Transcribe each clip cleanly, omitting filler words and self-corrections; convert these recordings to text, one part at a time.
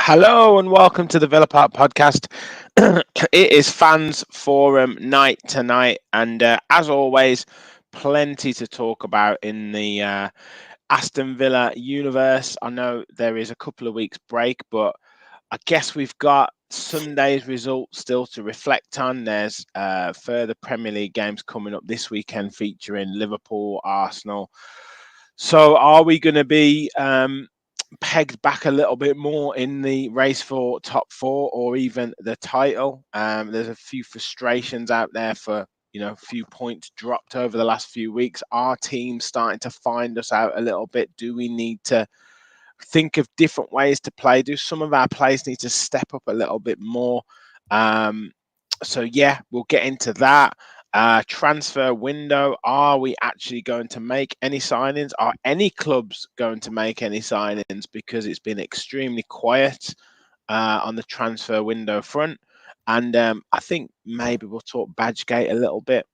Hello and welcome to the Villa Park podcast. It is fans forum night tonight, and as always, plenty to talk about in the Aston Villa universe. I know there is a couple of weeks break, but I guess we've got Sunday's results still to reflect on. There's further Premier League games coming up this weekend featuring Liverpool, Arsenal. So are we going to be pegged back a little bit more in the race for top four or even the title? There's a few frustrations out there for a few points dropped over the last few weeks. Our team's starting to find us out a little bit. Do we need to think of different ways to play? Do some of our players need to step up a little bit more? So yeah, we'll get into that. Transfer window, are we actually going to make any signings? Are any clubs going to make any signings? Because it's been extremely quiet on the transfer window front. And I think maybe we'll talk Badgegate a little bit.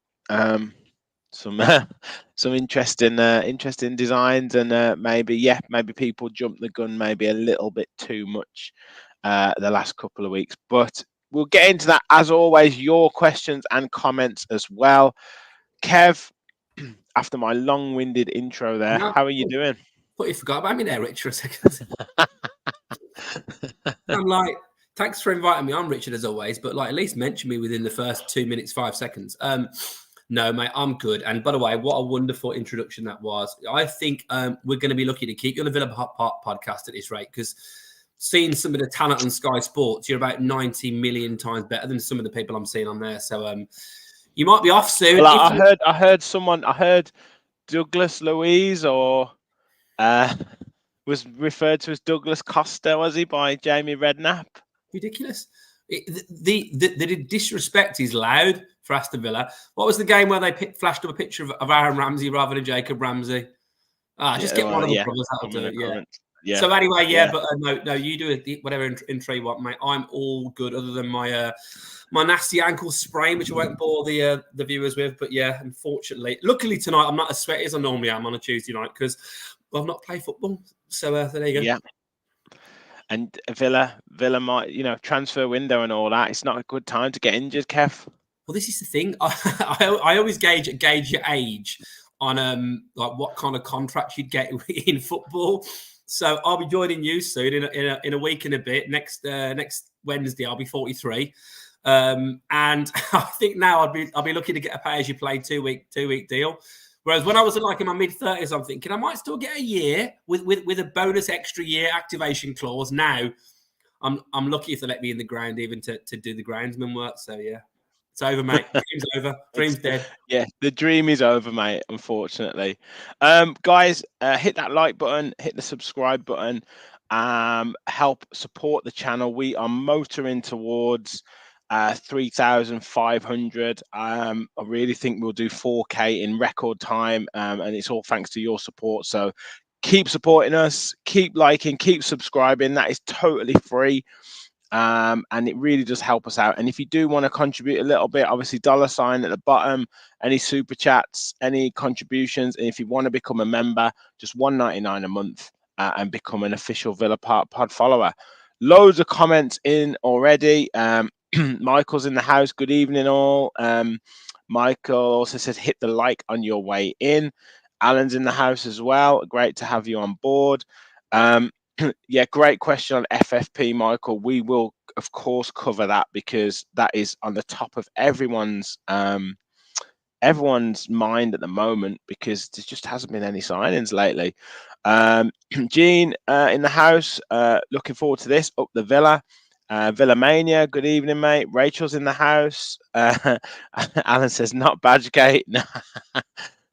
Some interesting designs, and maybe people jumped the gun maybe a little bit too much the last couple of weeks. But we'll get into that, as always, your questions and comments as well. Kev, after my long-winded intro there, how are you doing? Thought you forgot about me there, Rich, for a second. I'm like, thanks for inviting me on, Richard, as always, but at least mention me within the first 2 minutes, 5 seconds. No, mate, I'm good. And by the way, what a wonderful introduction that was. I think we're going to be lucky to keep you on the Villa Park podcast at this rate, because seeing some of the talent on Sky Sports, you're about 90 million times better than some of the people I'm seeing on there. So you might be off soon. Well, I heard Douglas Luiz, or was referred to as Douglas Costa, was he, by Jamie Redknapp? Ridiculous. The disrespect is loud for Aston Villa. What was the game where they flashed up a picture of Aaron Ramsey rather than Jacob Ramsey? Get one of the brothers. That'll do it. Yeah. So anyway, but no, you do it. Whatever intro you want, mate. I'm all good, other than my nasty ankle sprain, which I won't bore the viewers with. But yeah, unfortunately, luckily tonight I'm not as sweaty as I normally am on a Tuesday night, because I've not played football. So there you go. Yeah. And Villa might, transfer window and all that. It's not a good time to get injured, Kev. Well, this is the thing. I always gauge your age on what kind of contract you'd get in football. So I'll be joining you soon in a week and a bit. Next Wednesday, I'll be 43, and I think now I'll be looking to get a pay as you play 2 week deal. Whereas when I was in my mid-30s, I'm thinking I might still get a year with a bonus extra year activation clause. Now I'm lucky if they let me in the ground even to do the groundsman work. So yeah. It's over, mate. Dream's over. Dream's dead. Yeah, the dream is over, mate, unfortunately. Guys, hit that like button, hit the subscribe button, help support the channel. We are motoring towards 3,500. I really think we'll do 4K in record time, and it's all thanks to your support. So keep supporting us, keep liking, keep subscribing. That is totally free. And it really does help us out. And if you do want to contribute a little bit, obviously $sign at the bottom, any super chats, any contributions. And if you want to become a member, just $1.99 a month and become an official Villa Park pod follower. Loads of comments in already. Michael's in the house. Good evening, all. Michael also says, hit the like on your way in. Alan's in the house as well. Great to have you on board. Yeah, great question on FFP, Michael. We will, of course, cover that, because that is on the top of everyone's mind at the moment, because there just hasn't been any signings lately. Gene in the house, looking forward to this. Up the Villa. Villa Mania, good evening, mate. Rachel's in the house. Alan says, not Badgegate.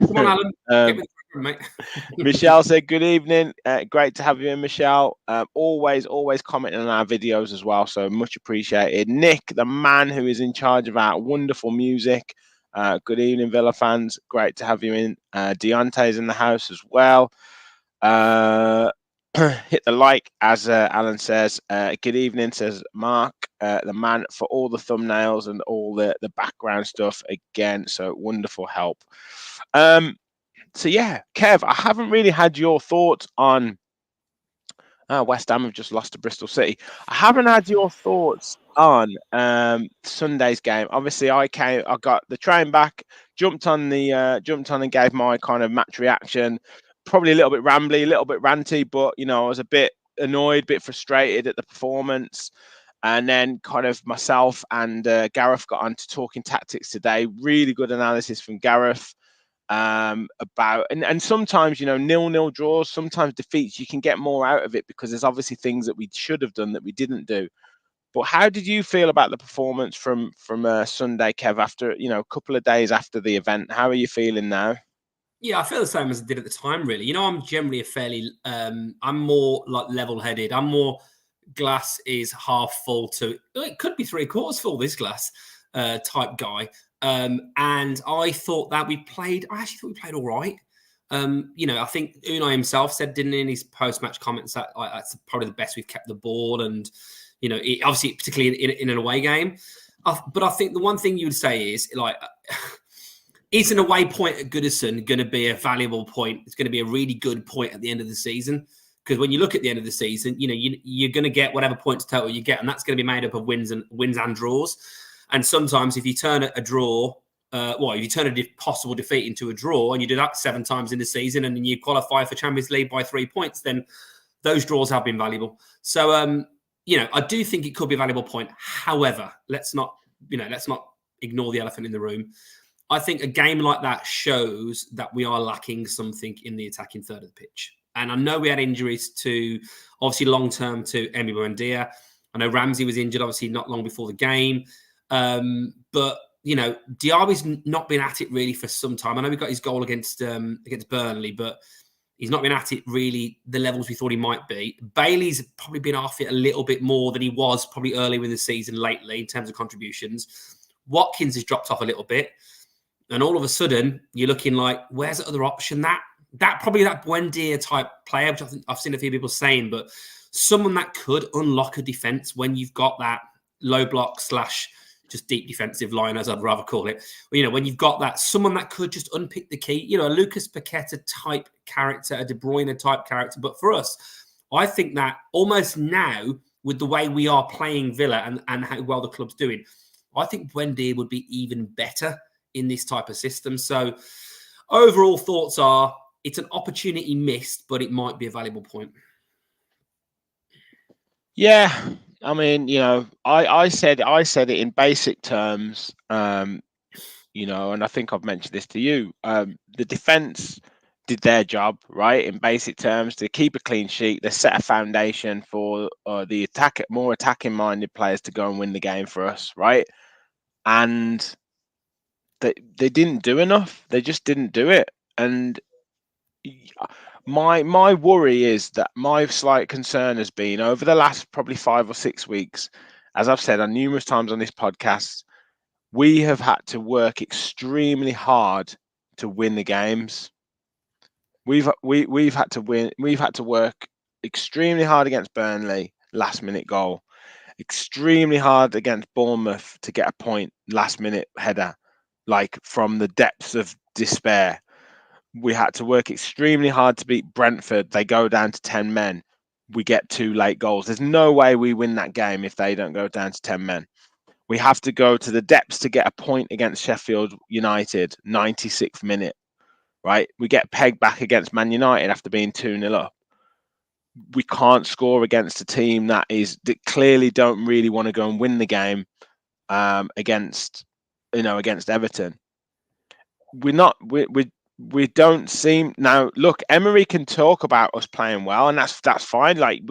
Come on, Alan. Get um, with the program, mate. Michelle said, "Good evening. Great to have you in, Michelle. Always commenting on our videos as well. So much appreciated." Nick, the man who is in charge of our wonderful music. Good evening, Villa fans. Great to have you in. Deontay's in the house as well. Hit the like, as Alan says. Good evening, says Mark, the man for all the thumbnails and all the background stuff again. So wonderful help. So yeah, Kev, I haven't really had your thoughts on West Ham have just lost to Bristol City. I haven't had your thoughts on Sunday's game. Obviously, I got the train back, jumped on and gave my kind of match reaction. Probably a little bit rambly, a little bit ranty, but I was a bit annoyed, a bit frustrated at the performance. And then kind of myself and Gareth got on to talking tactics today. Really good analysis from Gareth. About and sometimes 0-0 draws, sometimes defeats, you can get more out of it because there's obviously things that we should have done that we didn't do. But how did you feel about the performance from Sunday, Kev, after a couple of days after the event? How are you feeling now? Yeah, I feel the same as I did at the time, really. I'm generally a fairly I'm more like level-headed. I'm more glass is half full to it could be three-quarters full, this glass type guy. And I thought that I actually thought we played all right. I think Unai himself said, didn't he, in his post-match comments, that that's probably the best we've kept the ball. And, obviously, particularly in an away game. But I think the one thing you would say is, like, is an away point at Goodison going to be a valuable point? It's going to be a really good point at the end of the season. Because when you look at the end of the season, you're going to get whatever points total you get, and that's going to be made up of wins and draws. And sometimes if you turn a draw, if you turn a possible defeat into a draw, and you do that 7 times in the season, and then you qualify for Champions League by 3 points, then those draws have been valuable. So, I do think it could be a valuable point. However, let's not ignore the elephant in the room. I think a game like that shows that we are lacking something in the attacking third of the pitch. And I know we had injuries to, obviously, long-term to Emi Buendia. I know Ramsey was injured, obviously, not long before the game. But Diaby's not been at it really for some time. I know we got his goal against Burnley, but he's not been at it really the levels we thought he might be. Bailey's probably been off it a little bit more than he was probably earlier in the season lately in terms of contributions. Watkins has dropped off a little bit, and all of a sudden you're looking like, where's the other option? That probably that Buendia type player, which I've seen a few people saying, but someone that could unlock a defense when you've got that low block / just deep defensive line, as I'd rather call it. When you've got that, someone that could just unpick the key, a Lucas Paqueta type character, a De Bruyne type character. But for us, I think that almost now, with the way we are playing Villa and how well the club's doing, I think Buendia would be even better in this type of system. So overall thoughts are, it's an opportunity missed, but it might be a valuable point. Yeah. I mean, I said it in basic terms, and I think I've mentioned this to you. The defense did their job, right? In basic terms, to keep a clean sheet, they set a foundation for the more attacking-minded players to go and win the game for us, right? And they didn't do enough. They just didn't do it. And my worry is that my slight concern has been over the last probably 5 or 6 weeks, as I've said on numerous times on this podcast, we have had to work extremely hard to win the games. We've had to win. We've had to work extremely hard against Burnley, last minute goal. Extremely hard against Bournemouth to get a point, last minute header, like from the depths of despair. We had to work extremely hard to beat Brentford. They go down to 10 men. We get 2 late goals. There's no way we win that game if they don't go down to 10 men. We have to go to the depths to get a point against Sheffield United, 96th minute, right? We get pegged back against Man United after being 2-0 up. We can't score against a team that clearly don't really want to go and win the game against Everton. We don't seem now. Look, Emery can talk about us playing well, and that's fine. Like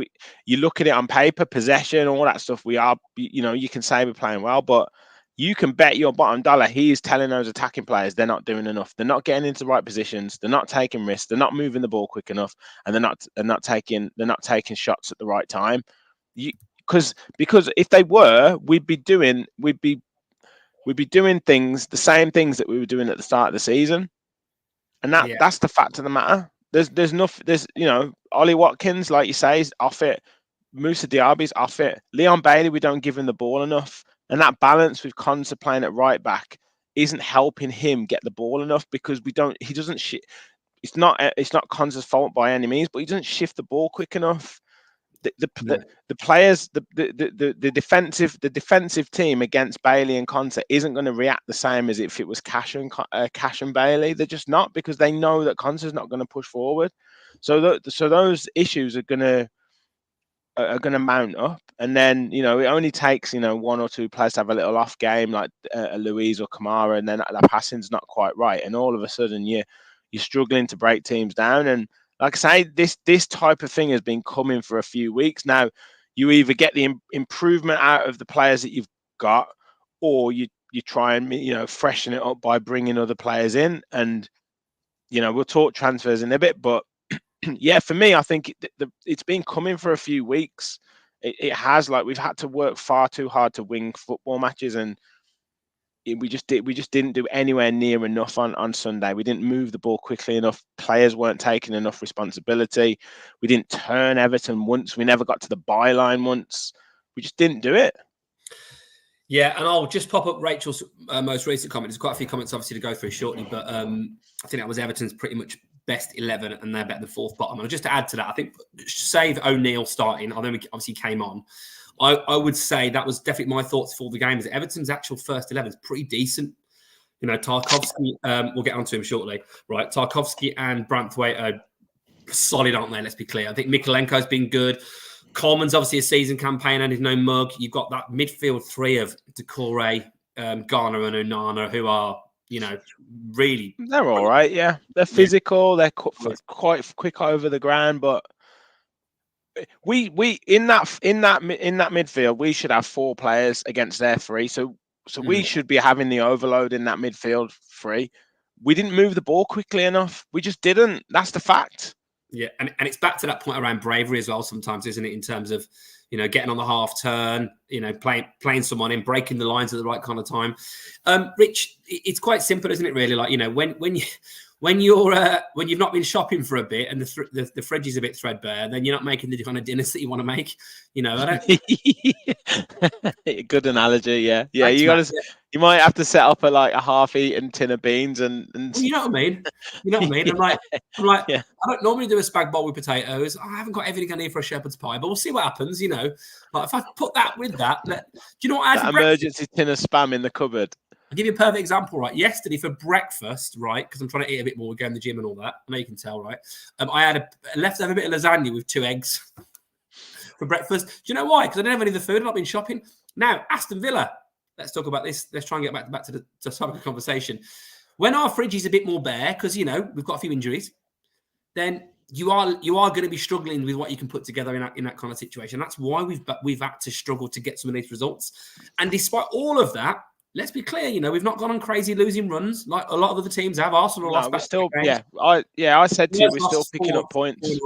you look at it on paper, possession, all that stuff. We are, you can say we're playing well, but you can bet your bottom dollar he is telling those attacking players they're not doing enough. They're not getting into the right positions. They're not taking risks. They're not moving the ball quick enough, and they're not taking shots at the right time. Because if they were, we'd be doing things, the same things that we were doing at the start of the season, and that's the fact of the matter. There's nothing. Ollie Watkins, like you say, is off it. Musa Diaby's off it. Leon Bailey, we don't give him the ball enough, and that balance with Konsa playing at right back isn't helping him get the ball enough because we don't. He doesn't. It's not Konsa's fault by any means, but he doesn't shift the ball quick enough. The players, the defensive team against Bailey and Konsa isn't going to react the same as if it was Cash and Bailey. They're just not, because they know that Konsa's not going to push forward. So those issues are going to mount up, and then it only takes one or two players to have a little off game like Louise or Kamara, and then that passing's not quite right, and all of a sudden you're struggling to break teams down. And like I say, this type of thing has been coming for a few weeks now. You either get the improvement out of the players that you've got, or you try and freshen it up by bringing other players in. And we'll talk transfers in a bit, but yeah, for me, I think it's been coming for a few weeks. It has, like, we've had to work far too hard to win football matches, and we just didn't do anywhere near enough on Sunday. We didn't move the ball quickly enough. Players weren't taking enough responsibility. We didn't turn Everton once. We never got to the byline once. We just didn't do it. Yeah, and I'll just pop up Rachel's most recent comment. There's quite a few comments, obviously, to go through shortly, but I think that was Everton's pretty much best 11, and they're better than fourth bottom. And just to add to that, I think save O'Neill starting, I know he obviously came on. I would say that was definitely my thoughts for the game. Is Everton's actual first 11 is pretty decent. Tarkowski, we'll get onto him shortly, right? Tarkowski and Branthwaite are solid, aren't they? Let's be clear. I think Mikolenko's been good. Coleman's obviously a season campaign and is no mug. You've got that midfield three of Decore, Garner, and Onana, who are, really. They're all right, yeah. They're physical. They're quite quick over the ground, but we in that midfield, we should have 4 players against their 3. So we should be having the overload in that midfield 3. We didn't move the ball quickly enough. We just didn't. That's the fact. Yeah, and it's back to that point around bravery as well sometimes, isn't it? In terms of, getting on the half turn, playing someone in, breaking the lines at the right kind of time. Rich, it's quite simple, isn't it? Really, like when you've not been shopping for a bit and the fridge is a bit threadbare, then you're not making the kind of dinners that you want to make. Good analogy. Yeah. You might have to set up a half-eaten tin of beans and well, you know what I mean. I'm like, yeah. I don't normally do a spag bowl with potatoes. I haven't got everything I need for a shepherd's pie, but we'll see what happens. Like if I put that with that, do you know what I had for emergency tin of spam in the cupboard? I'll give you a perfect example, right? Yesterday for breakfast, right? Because I'm trying to eat a bit more, going to the gym and all that. I know you can tell, right? I had a leftover bit of lasagna with 2 eggs for breakfast. Do you know why? Because I didn't have any of the food. I've not been shopping. Now, Aston Villa. Let's talk about this. Let's try and get back to the topic of the conversation. When our fridge is a bit more bare, because we've got a few injuries, then you are going to be struggling with what you can put together in that kind of situation. That's why we've had to struggle to get some of these results. And despite all of that, let's be clear, we've not gone on crazy losing runs like a lot of other teams have. Arsenal lost back still, I said to you, we're still picking up points.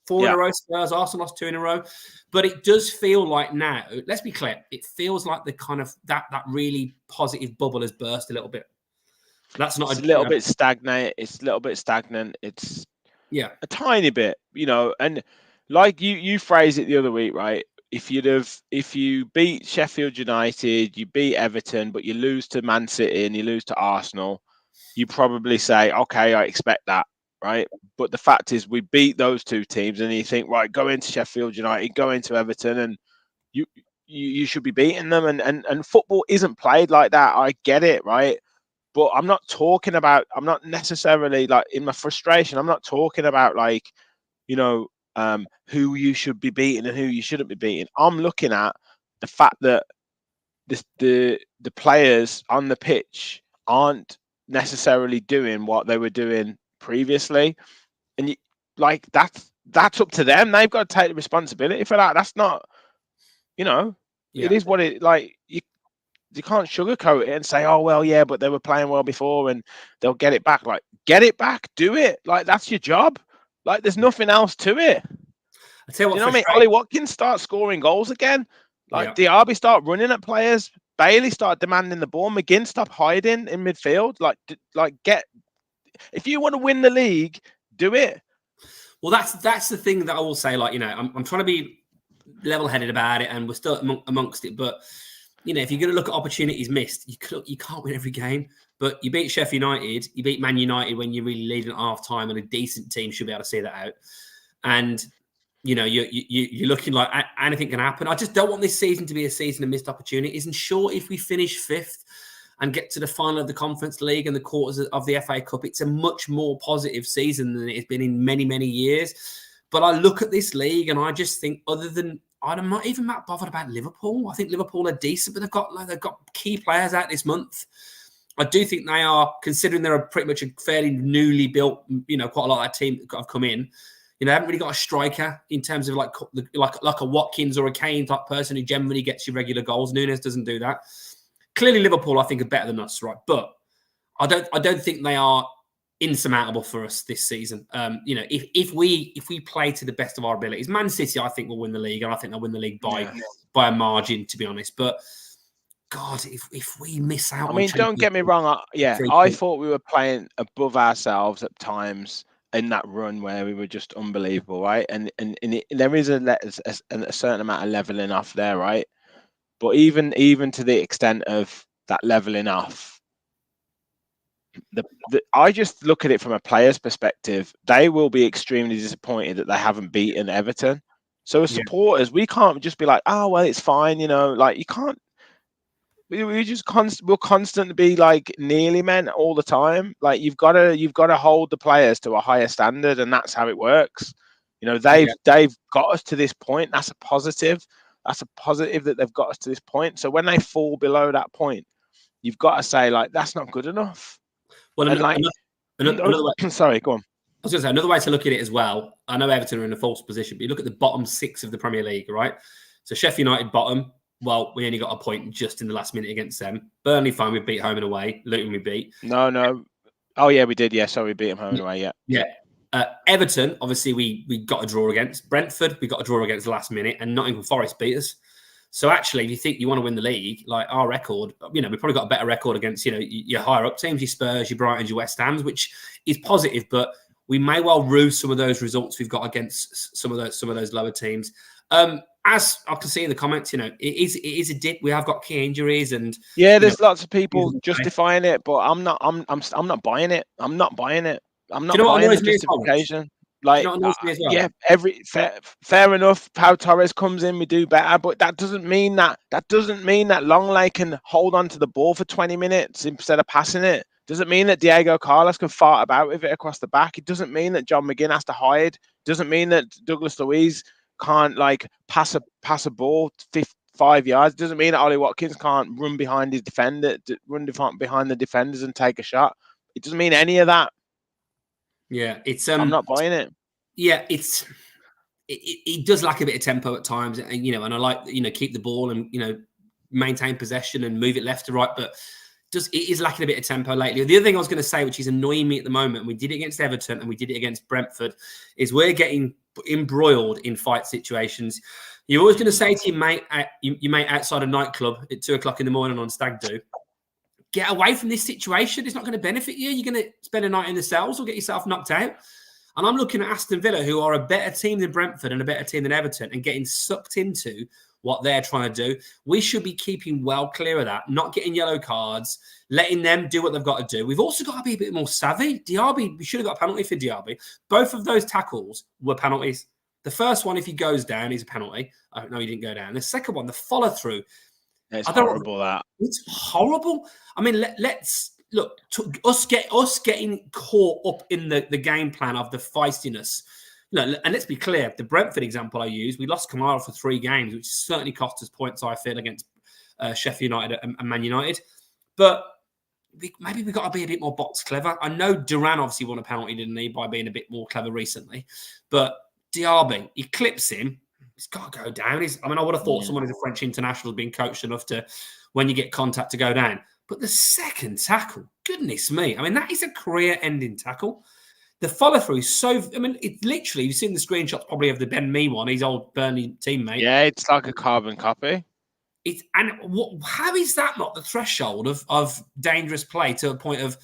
4 in a row. Spurs, Arsenal lost 2 in a row. But it does feel like now, let's be clear, it feels like the kind of that really positive bubble has burst a little bit. That's not a little bit stagnant. It's a little bit stagnant. It's a tiny bit, and like you phrased it the other week, right? If you beat Sheffield United, you beat Everton, but you lose to Man City and you lose to Arsenal, you probably say, okay, I expect that, right? But the fact is, we beat those 2 teams, and you think, right, go into Sheffield United, go into Everton, and you should be beating them. And football isn't played like that. I get it, right? But I'm not necessarily, like, in my frustration, I'm not talking about like, who you should be beating and who you shouldn't be beating. I'm looking at the fact that the players on the pitch aren't necessarily doing what they were doing previously, and that's up to them. They've got to take the responsibility for that. That's not, it is what it like. sugarcoat it and say, oh well, yeah, but they were playing well before and they'll get it back. Like, get it back, do it. Like, that's your job. Like, there's nothing else to it. I tell you what, you know what I mean? Ollie Watkins start scoring goals again. Like, Diaby start running at players. Bailey start demanding the ball. McGinn stop hiding in midfield. If you want to win the league, do it. Well, that's the thing that I will say. Like, you know, I'm trying to be level-headed about it, and we're still amongst it. But you know, if you're going to look at opportunities missed, you can't win every game. But you beat Sheffield United, you beat Man United when you're really leading at half time, and a decent team should be able to see that out. And you know, you're looking like anything can happen. I just don't want this season to be a season of missed opportunities. And sure, if we finish 5th and get to the final of the Conference League and the quarters of the FA Cup, it's a much more positive season than it's been in many, many years. But I look at this league and I just think, other than, I'm not even that bothered about Liverpool. I think Liverpool are decent, but they've got key players out this month. I do think they are, considering they're pretty much a fairly newly built, you know, quite a lot of team that have come in. You know, they haven't really got a striker in terms of like a Watkins or a Kane type person who generally gets you regular goals. Nunes doesn't do that. Clearly, Liverpool, I think, are better than us, right? But I don't think they are insurmountable for us this season. You know, if we play to the best of our abilities, Man City, I think, will win the league, and I think they'll win the league by a margin, to be honest. But God, if we miss out, I mean, don't get me wrong. I thought we were playing above ourselves at times in that run where we were just unbelievable, right? And there is a certain amount of leveling off there, right? But even to the extent of that leveling off, I just look at it from a player's perspective. They will be extremely disappointed that they haven't beaten Everton. So as supporters, we can't just be like, oh well, it's fine, you know. Like, you can't. We'll constantly be like nearly men all the time. Like, you've got to hold the players to a higher standard, and that's how it works. You know, they've got us to this point. That's a positive. That's a positive that they've got us to this point. So when they fall below that point, you've got to say, like, that's not good enough. Well, another way. Sorry, go on. I was going to say, another way to look at it as well. I know Everton are in a false position, but you look at the bottom 6 of the Premier League, right? So Sheffield United bottom. Well, we only got a point just in the last minute against them. Burnley, fine, we beat home and away. Luton, we beat. No. Oh, yeah, we did. Yeah, so we beat them home and away, Yeah. Everton, obviously, we got a draw against. Brentford, we got a draw against the last minute. And Nottingham Forest beat us. So actually, if you think you want to win the league, like our record, you know, we've probably got a better record against, you know, your higher up teams, your Spurs, your Brightons, your West Hams, which is positive. But we may well rue some of those results we've got against some of those lower teams. As I can see in the comments, you know, it is a dip. We have got key injuries, and there's lots of people justifying it, but I'm not buying it. I'm not buying it. I'm not buying the justification. Like, fair enough. How Torres comes in, we do better, but that doesn't mean that Longley can hold on to the ball for 20 minutes instead of passing it. Doesn't mean that Diego Carlos can fart about with it across the back. It doesn't mean that John McGinn has to hide. Doesn't mean that Douglas Luiz can't like pass a ball 5 yards. Doesn't mean that Ollie Watkins can't run behind his defender, behind the defenders and take a shot. It doesn't mean any of that. Yeah, it's I'm not buying it. Yeah, it does lack a bit of tempo at times, and you know, and I like, you know, keep the ball and, you know, maintain possession and move it left to right, but it is lacking a bit of tempo lately. The other thing I was going to say, which is annoying me at the moment, and we did it against Everton and we did it against Brentford, is we're getting embroiled in fight situations. You're always going to say to your mate outside a nightclub at 2 o'clock in the morning on stag do, get away from this situation. It's not going to benefit you. You're going to spend a night in the cells or get yourself knocked out. And I'm looking at Aston Villa, who are a better team than Brentford and a better team than Everton, and getting sucked into what they're trying to do. We should be keeping well clear of that, not getting yellow cards, letting them do what they've got to do. We've also got to be a bit more savvy. Diaby, we should have got a penalty for Diaby. Both of those tackles were penalties. The first one, if he goes down, is a penalty. Oh, no, he didn't go down. The second one, the follow-through. It's horrible, that. It's horrible. I mean, let's look, us getting caught up in the game plan of the feistiness. You know, and let's be clear, the Brentford example I used, we lost Kamara for 3 games, which certainly cost us points, I feel, against Sheffield United and Man United. But maybe we've got to be a bit more box clever. I know Duran obviously won a penalty, didn't he, by being a bit more clever recently. But Diaby, he clips him. He's got to go down. I mean, I would have thought someone who's a French international has been coached enough to, when you get contact, to go down. But the second tackle, goodness me. I mean, that is a career-ending tackle. The follow-through is so... I mean, it's literally... You've seen the screenshots probably of the Ben Mee one, his old Burnley teammate. Yeah, it's like a carbon copy. How is that not the threshold of dangerous play to a point of...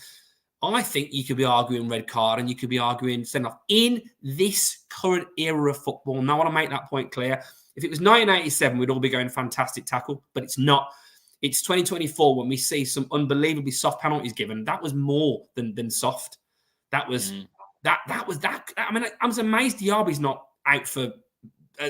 I think you could be arguing red card and you could be arguing send off in this current era of football. Now, I want to make that point clear. If it was 1987, we'd all be going fantastic tackle, but it's not. It's 2024 when we see some unbelievably soft penalties given. That was more than soft. That was that. I mean, I was amazed Diaby's not out for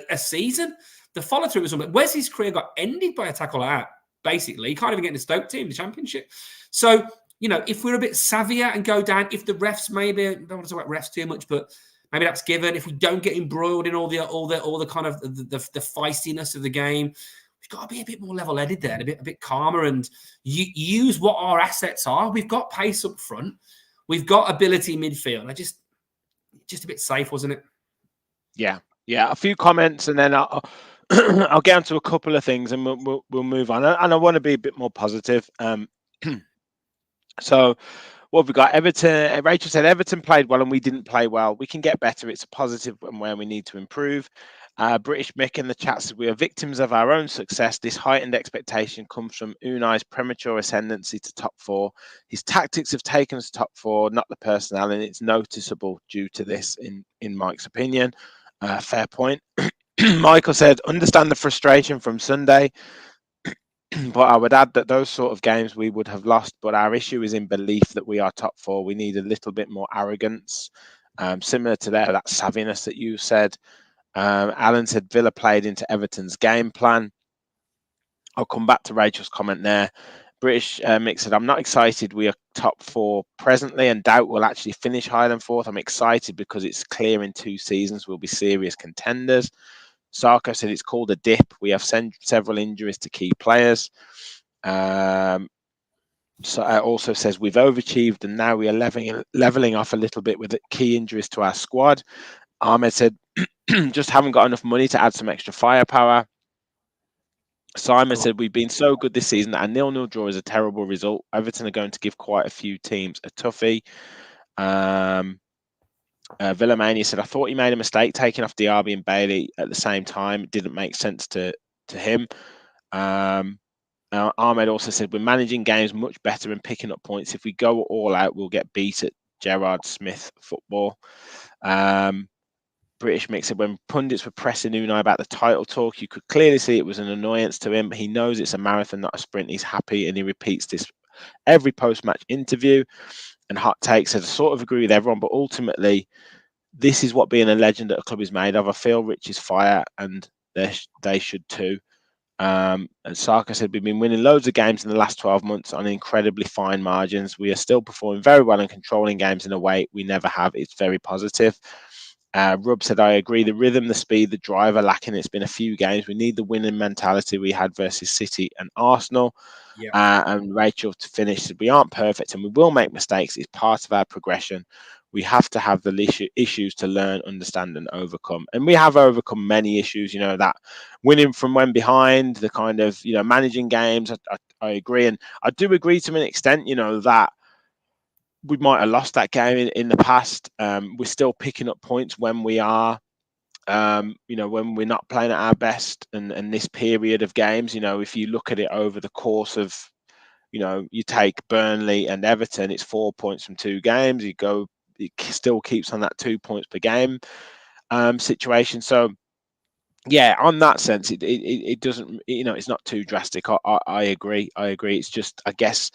a season. The follow through was something. Wesley's career got ended by a tackle like that. Basically, he can't even get in the Stoke team, the Championship. So, you know, if we're a bit savvier and go down, if the refs maybe, I don't want to talk about refs too much, but maybe that's given. If we don't get embroiled in all the kind of the feistiness of the game, we've got to be a bit more level-headed there, and a bit calmer, and use what our assets are. We've got pace up front, we've got ability midfield. Just a bit safe, wasn't it? Yeah. A few comments, and then I'll I'll get onto a couple of things, and we'll move on. And I want to be a bit more positive. So what have we got? Everton. Rachel said Everton played well and we didn't play well. We can get better. It's a positive and where we need to improve. British Mick in the chat says we are victims of our own success. This heightened expectation comes from Unai's premature ascendancy to top four. His tactics have taken us to top four, not the personnel, and it's noticeable due to this, in Mike's opinion. Fair point. Michael said, understand the frustration from Sunday. But I would add that those sort of games we would have lost, but our issue is in belief that we are top four. We need a little bit more arrogance, similar to that savviness that you said. Alan said Villa played into Everton's game plan. I'll come back to Rachel's comment there. British Mick said, I'm not excited. We are top four presently and doubt we'll actually finish higher than fourth. I'm excited because it's clear in 2 seasons we'll be serious contenders. Sarko said it's called a dip. We have several injuries to key players. So also says we've overachieved and now we are leveling off a little bit with key injuries to our squad. Ahmed said just haven't got enough money to add some extra firepower. Simon said we've been so good this season that a 0-0 draw is a terrible result. Everton are going to give quite a few teams a toughie. Villamania said, I thought he made a mistake taking off Diaby and Bailey at the same time. It didn't make sense to him. Ahmed also said, we're managing games much better and picking up points. If we go all out, we'll get beat at Gerrard Smith football. British Mick said, when pundits were pressing Unai about the title talk, you could clearly see it was an annoyance to him, but he knows it's a marathon, not a sprint. He's happy, and he repeats this every post-match interview. And Hot Take said, I sort of agree with everyone, but ultimately, this is what being a legend at a club is made of. I feel Rich is fire, and they should too. And Sarko said, we've been winning loads of games in the last 12 months on incredibly fine margins. We are still performing very well and controlling games in a way we never have. It's very positive. Rub said, I agree. The rhythm, the speed, the drive are lacking. It's been a few games. We need the winning mentality we had versus City and Arsenal. And Rachel to finish said, we aren't perfect and we will make mistakes. It's part of our progression. We have to have the issues to learn, understand, and overcome. And we have overcome many issues, that winning from when behind, the kind of, managing games. I agree. And I do agree to an extent, that we might have lost that game in the past. We're still picking up points when we are, when we're not playing at our best. And this period of games, if you look at it over the course of, you take Burnley and Everton, it's 4 points from 2 games. It still keeps on that 2 points per game situation. So, yeah, on that sense, it doesn't, it's not too drastic. I agree. It's just, I guess,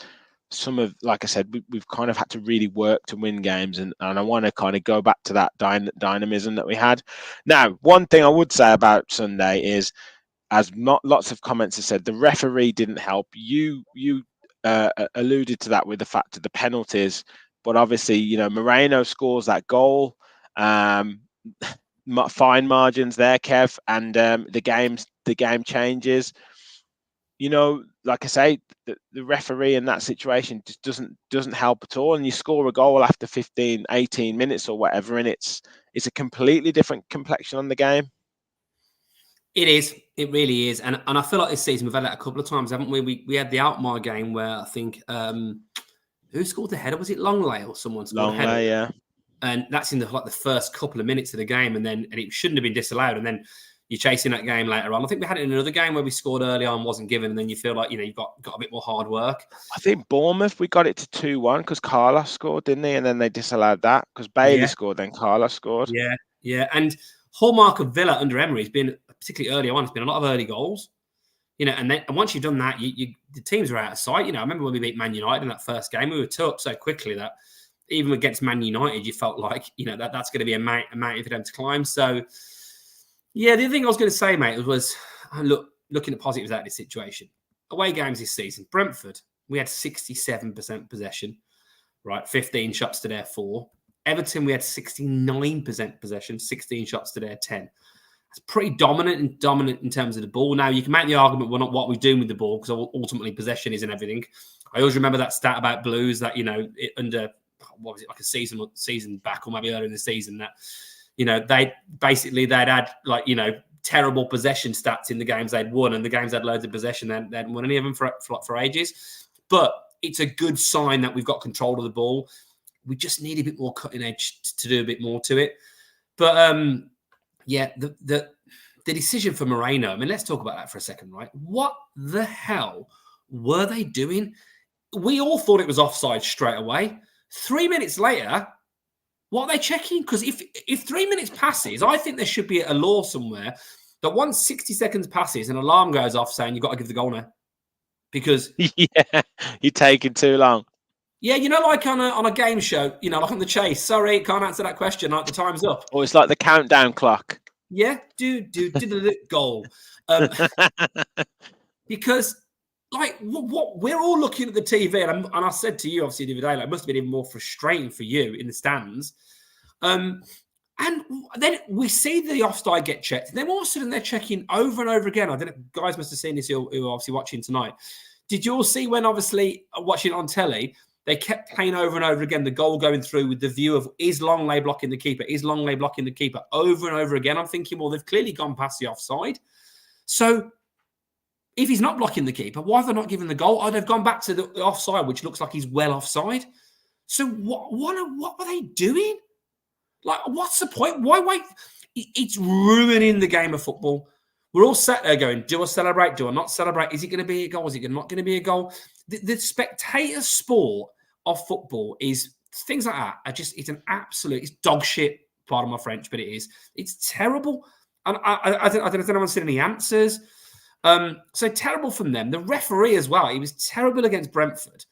some of, like I said, we've kind of had to really work to win games, and I want to kind of go back to that dynamism that we had. Now, one thing I would say about Sunday is, as lots of comments have said, the referee didn't help. You alluded to that with the fact of the penalties, but obviously, Moreno scores that goal. Fine margins there, Kev, and the game changes. Like I say, the referee in that situation just doesn't help at all, and you score a goal after 15, 18 minutes or whatever, and it's a completely different complexion on the game. It is. It really is. And I feel like this season we've had that a couple of times, haven't we? We had the Outmar game where I think who scored the header? Was it Longley or someone scored a header? Longley, yeah. And that's in the first couple of minutes of the game, and it shouldn't have been disallowed. And then you're chasing that game later on. I think we had it in another game where we scored early on, wasn't given, and then you feel like you've got a bit more hard work. I think Bournemouth, we got it to 2-1 because Carlos scored, didn't he? And then they disallowed that because Bailey scored, then Carlos scored. Yeah. And hallmark of Villa under Emery has been, particularly early on, it's been a lot of early goals. And once you've done that, the teams are out of sight. I remember when we beat Man United in that first game, we were two up so quickly that even against Man United, you felt like, that's going to be a mountain for them to climb. So, yeah, the other thing I was going to say, mate, was looking at positives out of this situation. Away games this season, Brentford, we had 67% possession, right? 15 shots to their 4. Everton, we had 69% possession, 16 shots to their 10. It's pretty dominant in terms of the ball. Now, you can make the argument we're not what we're doing with the ball because ultimately possession isn't everything. I always remember that stat about Blues that, under, what was it, like a season back or maybe earlier in the season that, they'd had like, terrible possession stats in the games they'd won, and the games had loads of possession. They hadn't won any of them for ages. But it's a good sign that we've got control of the ball. We just need a bit more cutting edge to do a bit more to it. But the decision for Moreno, I mean, let's talk about that for a second, right? What the hell were they doing? We all thought it was offside straight away. 3 minutes later, what are they checking? Because if 3 minutes passes, I think there should be a law somewhere that once 60 seconds passes, an alarm goes off saying you've got to give the goal now. Because you're taking too long. Yeah, like on a game show, like on The Chase. Sorry, can't answer that question. Like the time's up. Or it's like the countdown clock. Yeah, do goal. Because like what we're all looking at the TV, and I said to you obviously the other day, like, it must have been even more frustrating for you in the stands. And then we see the offside get checked. And then all of a sudden they're checking over and over again. I don't know, guys must have seen this who are obviously watching tonight. Did you all see when obviously watching it on telly, they kept playing over and over again the goal going through with the view of is Longley blocking the keeper? Is Longley blocking the keeper? Over and over again. I'm thinking, well, they've clearly gone past the offside. So if he's not blocking the keeper, why have they not given the goal? Oh, they've gone back to the offside, which looks like he's well offside. So what were they doing? Like, what's the point? Why wait? It's ruining the game of football. We're all sat there going, do I celebrate? Do I not celebrate? Is it going to be a goal? Is it not going to be a goal? The spectator sport of football is things like that. It's an absolute, it's dog shit, pardon my French, but it is. It's terrible. And I don't know if anyone's seen any answers. So terrible from them. The referee as well. He was terrible against Brentford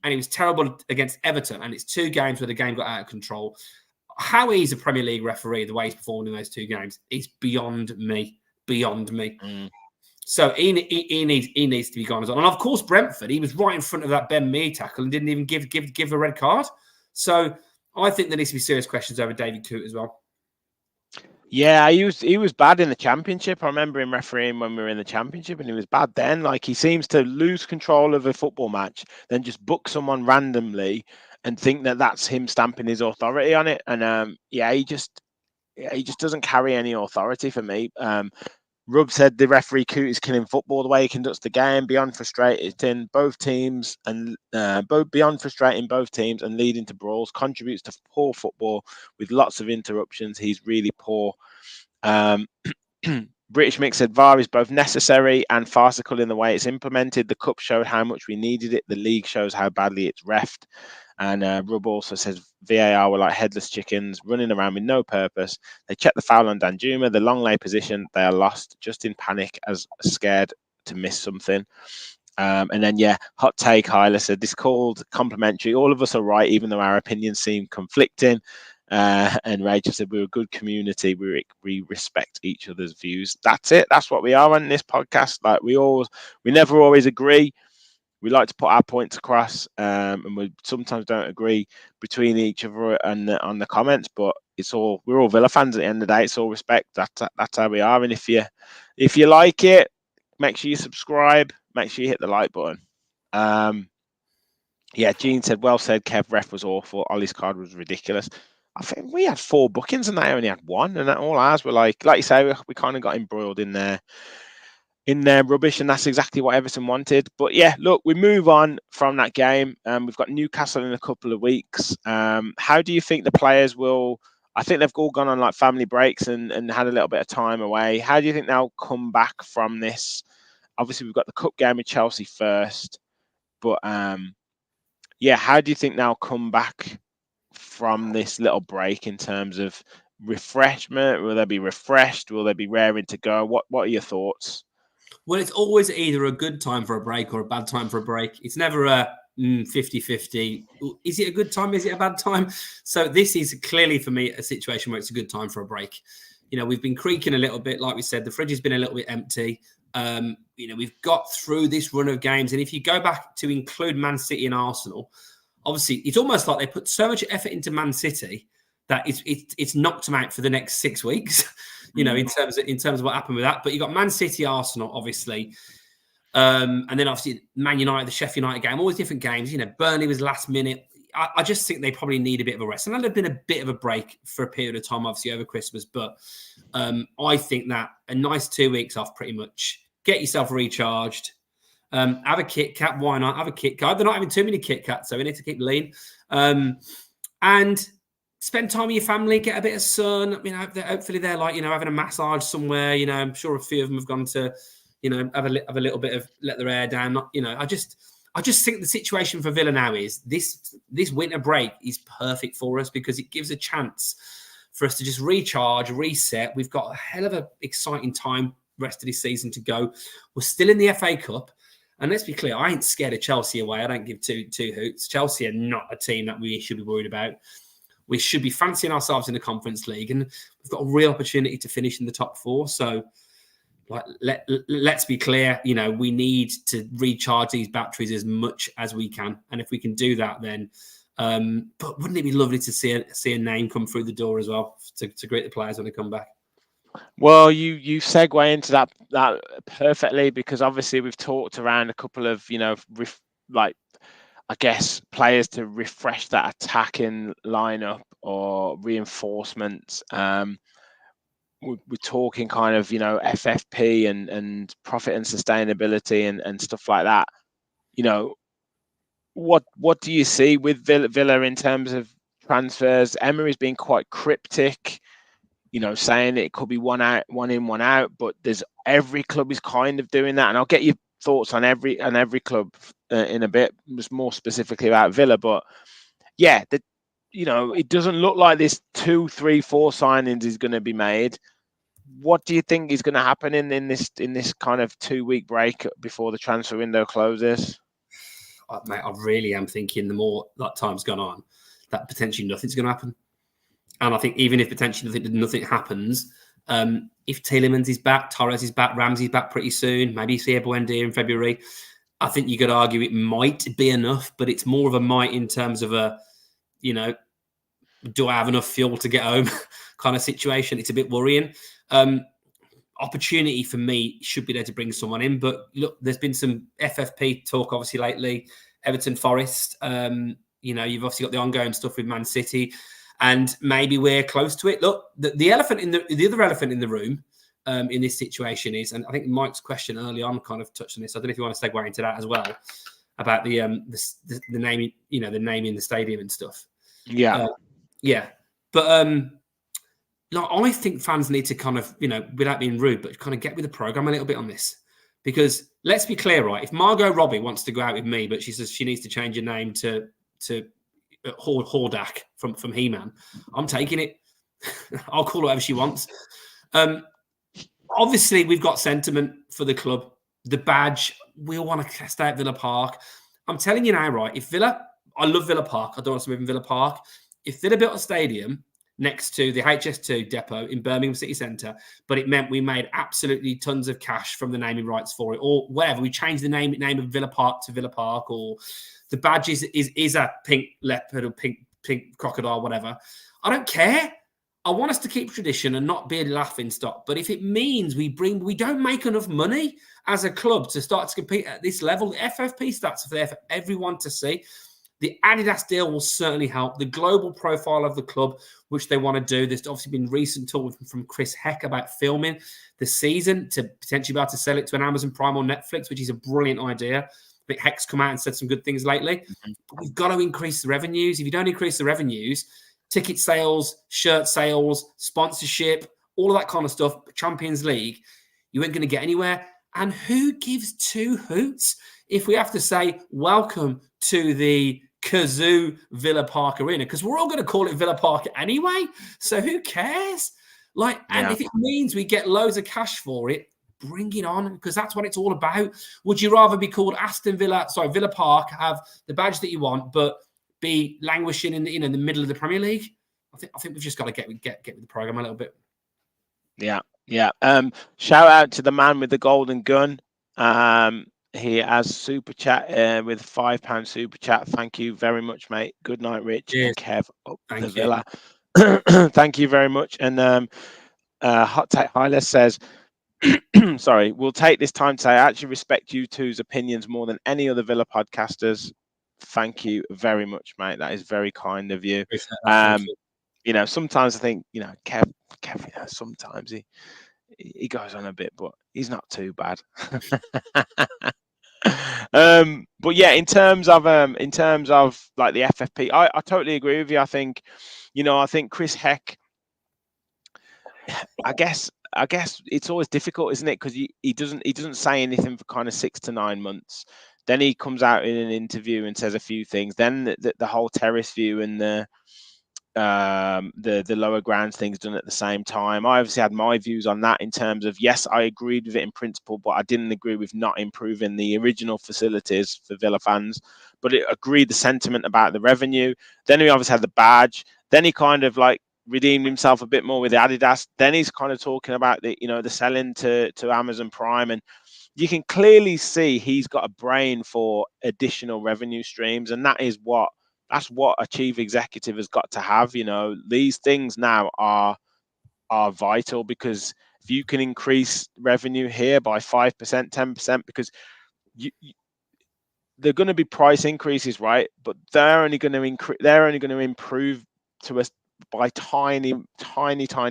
and he was terrible against Everton. And it's 2 games where the game got out of control. How he's a Premier League referee, the way he's performed in those 2 games, is beyond me. So he needs to be gone as well. And of course, Brentford, he was right in front of that Ben Mee tackle and didn't even give a red card. So I think there needs to be serious questions over David Coote as well. Yeah, he was bad in the Championship. I remember him refereeing when we were in the Championship, and he was bad then. Like, he seems to lose control of a football match, then just book someone randomly and think that that's him stamping his authority on it. And he just doesn't carry any authority for me. Rub said the referee Coote is killing football the way he conducts the game, beyond frustrating both teams and leading to brawls, contributes to poor football with lots of interruptions. He's really poor. British Mix said VAR is both necessary and farcical in the way it's implemented. The Cup showed how much we needed it. The league shows how badly it's reffed. And Rub also says VAR were like headless chickens running around with no purpose. They check the foul on Danjuma, the long lay position. They are lost, just in panic, as scared to miss something. And then, hot take, Hyla said, this called complimentary. All of us are right, even though our opinions seem conflicting. And Rachel said, we're a good community. We respect each other's views. That's it. That's what we are on this podcast. Like, we never always agree. We like to put our points across, and we sometimes don't agree between each other and on the comments. But we're all Villa fans at the end of the day. It's all respect. That's how we are. And if you like it, make sure you subscribe. Make sure you hit the like button. Gene said, well said, Kev. Ref was awful. Ollie's card was ridiculous. I think we had 4 bookings and they only had 1, and all ours were like you say, we kind of got embroiled in their rubbish, and that's exactly what Everton wanted. But yeah, look, we move on from that game. We've got Newcastle in a couple of weeks. How do you think the players will? I think they've all gone on like family breaks and had a little bit of time away. How do you think they'll come back from this? Obviously, we've got the cup game with Chelsea first, but yeah, how do you think they'll come back from this little break in terms of refreshment? Will they be refreshed? Will they be raring to go? What are your thoughts? Well, it's always either a good time for a break or a bad time for a break. It's never a 50-50. Is it a good time? Is it a bad time? So this is clearly for me a situation where it's a good time for a break. We've been creaking a little bit. Like we said, the fridge has been a little bit empty. We've got through this run of games. And if you go back to include Man City and Arsenal, obviously it's almost like they put so much effort into Man City that it's knocked them out for the next 6 weeks. In terms of what happened with that. But you got Man City, Arsenal, obviously. And then obviously Man United, the Sheffield United game, all these different games. Burnley was last minute. I just think they probably need a bit of a rest. And there'd been a bit of a break for a period of time, obviously, over Christmas. But I think that a nice 2 weeks off, pretty much. Get yourself recharged. Have a Kit Kat. Why not? Have a Kit Kat. They're not having too many Kit Kats, so we need to keep lean. And spend time with your family, get a bit of sun. Hopefully they're having a massage somewhere. I'm sure a few of them have gone to, have a little bit of let their hair down. I just think the situation for Villa now is this winter break is perfect for us because it gives a chance for us to just recharge, reset. We've got a hell of an exciting time rest of this season to go. We're still in the FA Cup. And let's be clear, I ain't scared of Chelsea away. I don't give two hoots. Chelsea are not a team that we should be worried about. We should be fancying ourselves in the Conference League, and we've got a real opportunity to finish in the top 4. So, let's be clear. We need to recharge these batteries as much as we can, and if we can do that, then. But wouldn't it be lovely to see a name come through the door as well to greet the players when they come back? Well, you segue into that perfectly because obviously we've talked around a couple of I guess players to refresh that attacking lineup or reinforcements. We're talking kind of FFP and profit and sustainability and stuff like that. What do you see with Villa in terms of transfers? Emery's been quite cryptic, saying it could be one in, one out, but every club is kind of doing that. And I'll get your thoughts on every club in a bit, just more specifically about Villa. But yeah, it doesn't look like this 2, 3, 4 signings is going to be made. What do you think is going to happen in this kind of 2-week break before the transfer window closes? Mate, I really am thinking the more that time's gone on, that potentially nothing's going to happen. And I think even if potentially nothing happens, if Tielemans is back, Torres is back, Ramsey's back pretty soon, maybe see Buendia in February, I think you could argue it might be enough, but it's more of a might in terms of do I have enough fuel to get home kind of situation. It's a bit worrying. Opportunity for me should be there to bring someone in. But look, there's been some FFP talk obviously lately. Everton, Forest. You've obviously got the ongoing stuff with Man City, and maybe we're close to it. Look, the other elephant in the room in this situation is, and I think Mike's question early on kind of touched on this. I don't know if you want to segue into that as well about the naming, the naming the stadium and stuff. Yeah, but. I think fans need to kind of, without being rude, but kind of get with the program a little bit on this. Because let's be clear, right? If Margot Robbie wants to go out with me, but she says she needs to change her name to Hordak from He-Man, I'm taking it. I'll call her whatever she wants. Obviously, we've got sentiment for the club. The badge, we all want to cast out Villa Park. I'm telling you now, right? I love Villa Park. I don't want to move in Villa Park. If Villa built a stadium next to the HS2 depot in Birmingham City Centre, but it meant we made absolutely tons of cash from the naming rights for it, or whatever. We changed the name of Villa Park to Villa Park, or the badge is a pink leopard or pink crocodile, whatever. I don't care. I want us to keep tradition and not be a laughing stock. But if it means we don't make enough money as a club to start to compete at this level, the FFP stats are there for everyone to see. The Adidas deal will certainly help. The global profile of the club, which they want to do. There's obviously been recent talk from Chris Heck about filming the season to potentially be able to sell it to an Amazon Prime or Netflix, which is a brilliant idea. I think Heck's come out and said some good things lately. But we've got to increase the revenues. If you don't increase the revenues, ticket sales, shirt sales, sponsorship, all of that kind of stuff, Champions League, you ain't going to get anywhere. And who gives two hoots if we have to say welcome to the Kazoo Villa Park Arena? Because we're all going to call it Villa Park anyway. So who cares? And if it means we get loads of cash for it, bring it on, because that's what it's all about. Would you rather be called Villa Park, have the badge that you want, but be languishing in the middle of the Premier League? I think we've just got to get with the program a little bit. Yeah. Shout out to the man with the golden gun. He has super chat with £5 super chat. Thank you very much, mate. Good night, Rich and Kev up the Villa. Thank you very much. And Hot Take Hylas says, sorry, we'll take this time to say I actually respect you two's opinions more than any other Villa podcasters. Thank you very much, mate. That is very kind of you. You know, sometimes I think, you know, Kev, you know, sometimes he goes on a bit, but he's not too bad. But yeah, in terms of like the FFP, I totally agree with you. I think Chris Heck, I guess it's always difficult, isn't it? Because he doesn't say anything for kind of 6 to 9 months. Then he comes out in an interview and says a few things. Then the whole terrace view and the lower grounds things done at the same time. I obviously had my views on that in terms of, yes, I agreed with it in principle, but I didn't agree with not improving the original facilities for Villa fans. But it agreed the sentiment about the revenue. Then he obviously had the badge. Then he kind of like redeemed himself a bit more with the Adidas. Then he's kind of talking about the selling to Amazon Prime, and you can clearly see he's got a brain for additional revenue streams, and that's what a chief executive has got to have. You know, these things now are vital, because if you can increase revenue here by 5%, 10%, because they're going to be price increases, right? But they're only going to improve to us by tiny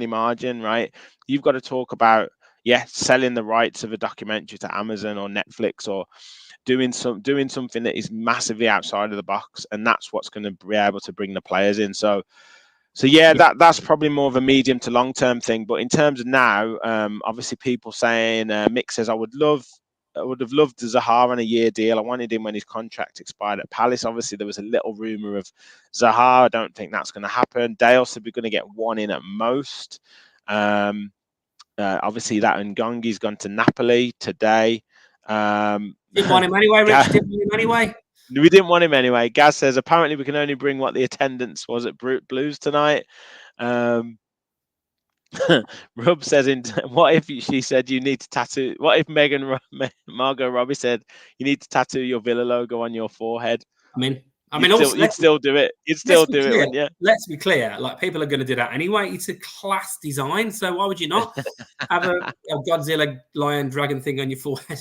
margin, right? You've got to talk about selling the rights of a documentary to Amazon or Netflix, or doing something that is massively outside of the box, and that's what's going to be able to bring the players in. So that's probably more of a medium to long term thing. But in terms of now, obviously people saying, Mick says, I would have loved Zaha on a year deal. I wanted him when his contract expired at Palace. Obviously there was a little rumor of Zaha. I don't think that's going to happen. Dale said we're going to get one in at most. Obviously that Ngongi's gone to Napoli today. Didn't want him anyway, Rich. Didn't want him anyway. We didn't want him anyway. Gaz says apparently we can only bring what the attendance was at Blues tonight. Rob says, what if she said you need to tattoo? What if Margot Robbie said you need to tattoo your Villa logo on your forehead? You'd still do it. You'd still do it, wouldn't you? Let's be clear. Like, people are going to do that anyway. It's a class design, so why would you not have a Godzilla lion dragon thing on your forehead?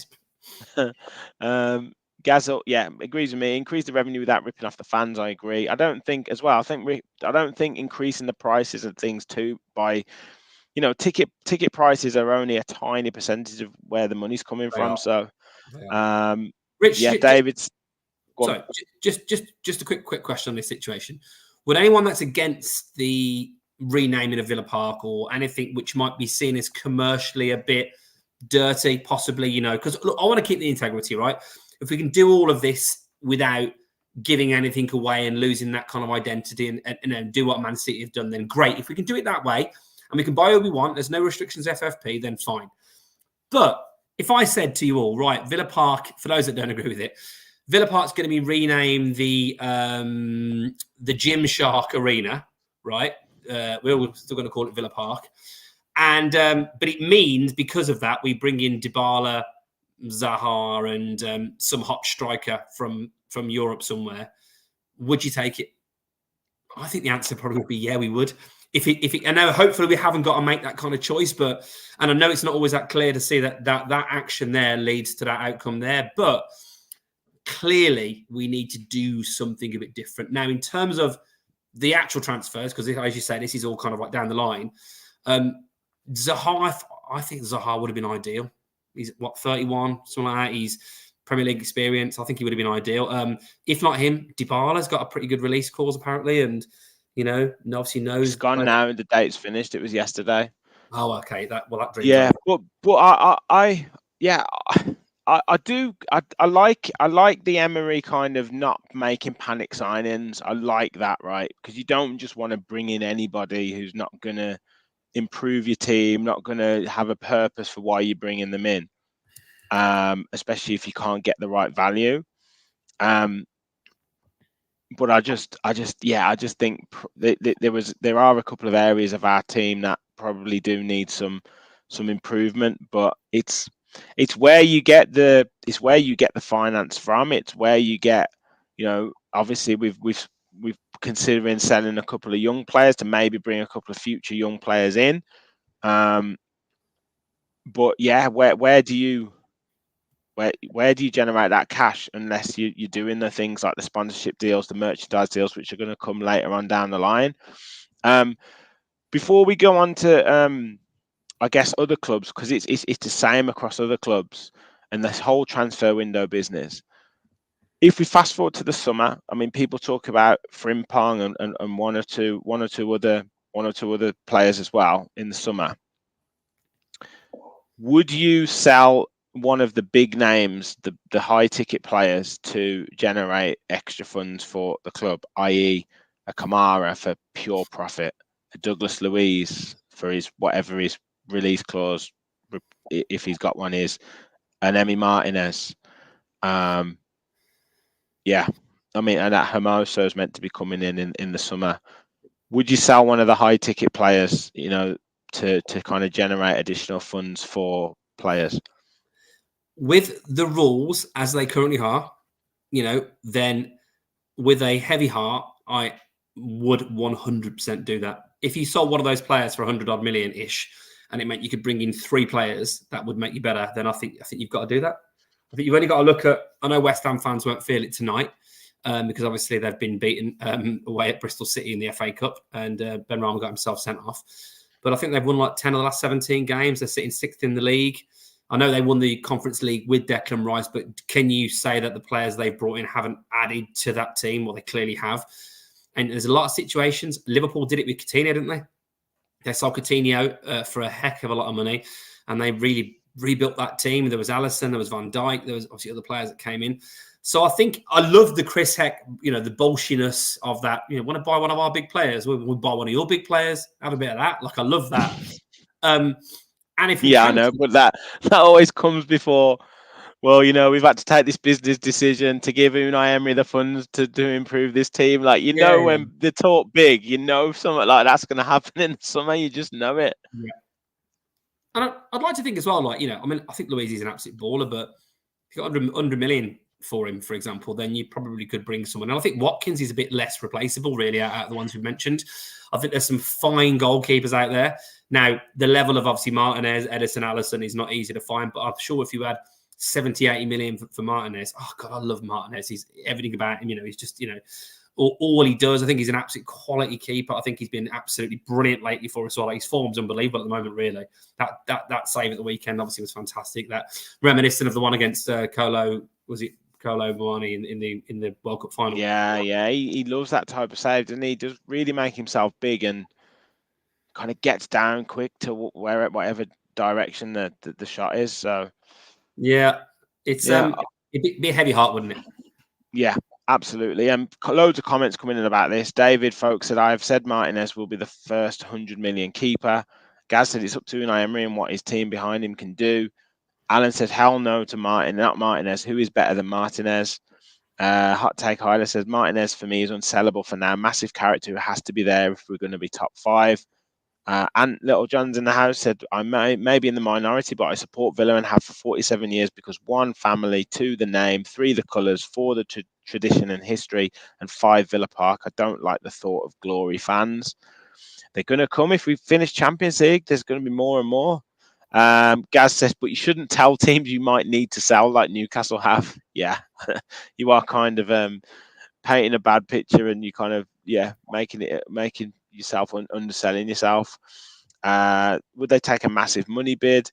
Gazel, agrees with me. Increase the revenue without ripping off the fans. I agree. I don't think increasing the prices of things too by, ticket prices are only a tiny percentage of where the money's coming from. So, Rich, David's. Sorry, just a quick question on this situation. Would anyone that's against the renaming of Villa Park or anything which might be seen as commercially a bit dirty, possibly, because I want to keep the integrity, right? If we can do all of this without giving anything away and losing that kind of identity and do what Man City have done, then great. If we can do it that way and we can buy who we want, there's no restrictions FFP, then fine. But if I said to you all, right, Villa Park, for those that don't agree with it, Villa Park's going to be renamed the Gymshark Arena, right? We're still going to call it Villa Park. And but it means because of that, we bring in Dybala, Zaha, and some hot striker from Europe somewhere. Would you take it? I think the answer probably would be yeah, we would. If it, I know hopefully we haven't got to make that kind of choice, and I know it's not always that clear to see that action there leads to that outcome there, but clearly we need to do something a bit different. Now, in terms of the actual transfers, because as you say, this is all kind of like down the line. Zaha, I think Zaha would have been ideal. He's 31, something like that. He's Premier League experience. I think he would have been ideal. If not him, Dybala's got a pretty good release clause apparently, and obviously knows. It's gone now, and the date's finished. It was yesterday. Oh, okay. That dreams. Yeah, but I like the Emery kind of not making panic signings. I like that, right? Because you don't just want to bring in anybody who's not going to improve your team, not going to have a purpose for why you're bringing them in, especially if you can't get the right value. But I just think there are a couple of areas of our team that probably do need some improvement, but it's where you get the finance from. It's where you get, obviously we've considering selling a couple of young players to maybe bring a couple of future young players in. But yeah, where do you generate that cash unless you're doing the things like the sponsorship deals, the merchandise deals, which are going to come later on down the line. Before we go on to I guess other clubs, because it's the same across other clubs and this whole transfer window business. If we fast forward to the summer, I mean, people talk about Frimpong and one or two other players as well in the summer. Would you sell one of the big names, the high ticket players, to generate extra funds for the club, i.e. a Kamara for pure profit, a Douglas Luiz for whatever his release clause, if he's got one, is, an Emi Martinez? I mean, and that Hermoso is meant to be coming in the summer. Would you sell one of the high ticket players, to kind of generate additional funds for players? With the rules as they currently are, then with a heavy heart, I would 100% do that. If you sold one of those players for 100 odd million ish, and it meant you could bring in 3 players that would make you better, then I think you've got to do that. I think you've only got to look at. I know West Ham fans won't feel it tonight because obviously they've been beaten away at Bristol City in the FA Cup, and Ben Rama got himself sent off. But I think they've won like 10 of the last 17 games. They're sitting 6th in the league. I know they won the Conference League with Declan Rice, but can you say that the players they've brought in haven't added to that team? Well, they clearly have. And there's a lot of situations. Liverpool did it with Coutinho, didn't they? They sold Coutinho for a heck of a lot of money, and they really rebuilt that team. There was Alisson, there was Van Dijk, there was obviously other players that came in. So I think I love the Chris Heck, the bullshiness of that. Want to buy one of our big players? We'll buy one of your big players. Have a bit of that. Like, I love that. And if I know, but that always comes before. Well, we've had to take this business decision to give Unai Emery the funds to improve this team. Like, when they talk big, something like that's going to happen in the summer. You just know it. Yeah. And I'd like to think as well, like, I think Luiz is an absolute baller, but if you got 100 million for him, for example, then you probably could bring someone. And I think Watkins is a bit less replaceable, really, out of the ones we've mentioned. I think there's some fine goalkeepers out there. Now, the level of obviously Martinez, Edison, Alisson is not easy to find, but I'm sure if you had 70, 80 million for Martinez, oh God, I love Martinez. He's everything about him, he's just, all he does. I think he's an absolute quality keeper. I think he's been absolutely brilliant lately for us all. Like, his form's unbelievable at the moment, really. That save at the weekend obviously was fantastic. That reminiscent of the one against Kolo Muani in the World Cup final. Yeah, he loves that type of save, doesn't he? He does really make himself big and kind of gets down quick to whatever direction the shot is. So yeah, it'd be a heavy heart, wouldn't it? Yeah, absolutely. And loads of comments coming in about this. David Folks said, I have said Martinez will be the first 100 million keeper. Gaz said it's up to Unai Emery and what his team behind him can do. Alan said, hell no to not Martinez. Who is better than Martinez? Hot Take Hyler says, Martinez for me is unsellable for now. Massive character who has to be there if we're going to be top 5. And Little John's in the house said, I may be in the minority, but I support Villa and have for 47 years because 1, family, 2, the name, 3, the colours, 4, the tradition and history, and 5, Villa Park. I don't like the thought of glory fans. They're going to come if we finish Champions League. There's going to be more and more. Gaz says, but you shouldn't tell teams you might need to sell like Newcastle have. Yeah, you are kind of painting a bad picture, and you kind of making yourself underselling yourself. Would they take a massive money bid?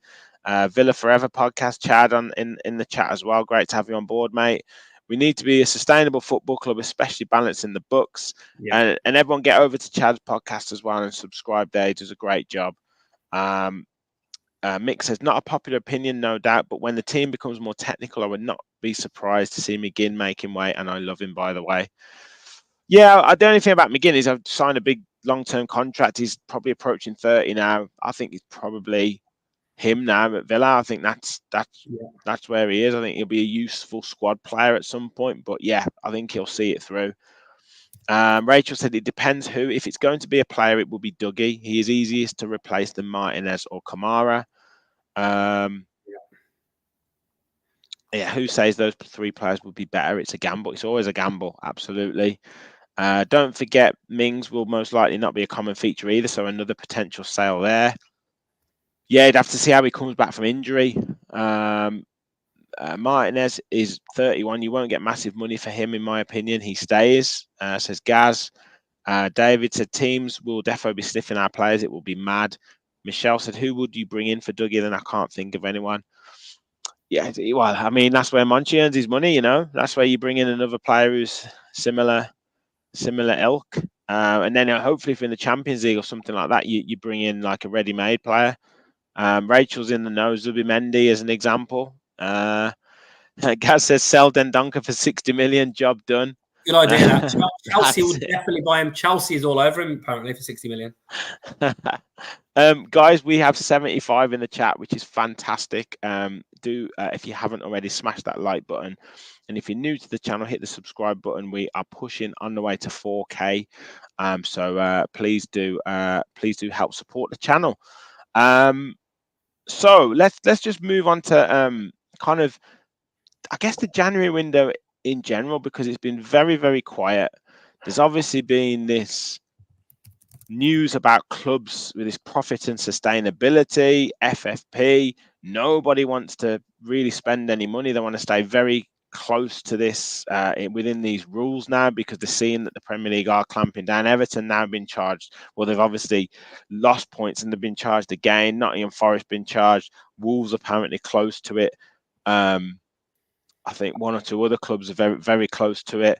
Villa Forever podcast, Chad in the chat as well. Great to have you on board, mate. We need to be a sustainable football club, especially balancing the books. Yeah. And everyone get over to Chad's podcast as well and subscribe there. He does a great job. Mick says, not a popular opinion, no doubt, but when the team becomes more technical, I would not be surprised to see McGinn making weight, and I love him, by the way. Yeah, the only thing about McGinn is I've signed a big long-term contract. He's probably approaching 30 now. I think he's probably him now at Villa. I think that's where he is. I think he'll be a useful squad player at some point, but yeah, I think he'll see it through. Rachel said it depends who. If it's going to be a player, it will be Dougie. He is easiest to replace than Martinez or Kamara. Who says those three players would be better? It's a gamble. It's always a gamble. Absolutely. Don't forget, Mings will most likely not be a common feature either, so another potential sale there. Yeah, you'd have to see how he comes back from injury. Martinez is 31. You won't get massive money for him, in my opinion. He stays, says Gaz. David said, teams will definitely be sniffing our players. It will be mad. Michelle said, who would you bring in for Dougie? Then I can't think of anyone. Yeah, well, I mean, that's where Monchi earns his money, That's where you bring in another player who's similar ilk. And then hopefully if in the Champions League or something like that, you bring in like a ready-made player. Rachel's in the know, Zubimendi as an example. Gaz says, sell Dendonka for 60 million, job done. Good idea. That Chelsea would definitely buy him. Chelsea is all over him apparently for 60 million. Guys, we have 75 in the chat, which is fantastic. If you haven't already, smash that like button, and if you're new to the channel, hit the subscribe button. We are pushing on the way to 4K, so please do help support the channel. So let's just move on to kind of, I guess, the January window in general, because it's been very, very quiet. There's obviously been this news about clubs with this profit and sustainability, FFP. Nobody wants to really spend any money. They want to stay very close to this within these rules now, because they're seeing that the Premier League are clamping down. Everton now been charged. Well, they've obviously lost points and they've been charged again. Nottingham Forest been charged. Wolves apparently close to it. I think one or two other clubs are very, very close to it.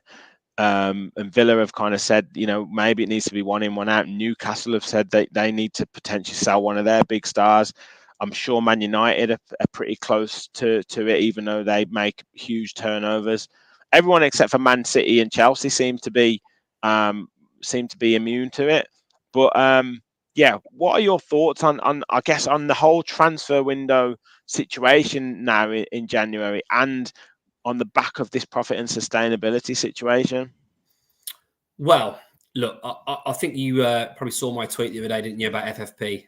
And Villa have kind of said, maybe it needs to be one in, one out. Newcastle have said they need to potentially sell one of their big stars. I'm sure Man United are pretty close to it, even though they make huge turnovers. Everyone except for Man City and Chelsea seem to be immune to it. But what are your thoughts on I guess on the whole transfer window situation now in January, and on the back of this profit and sustainability situation? Well, look, I think you probably saw my tweet the other day, didn't you, about FFP?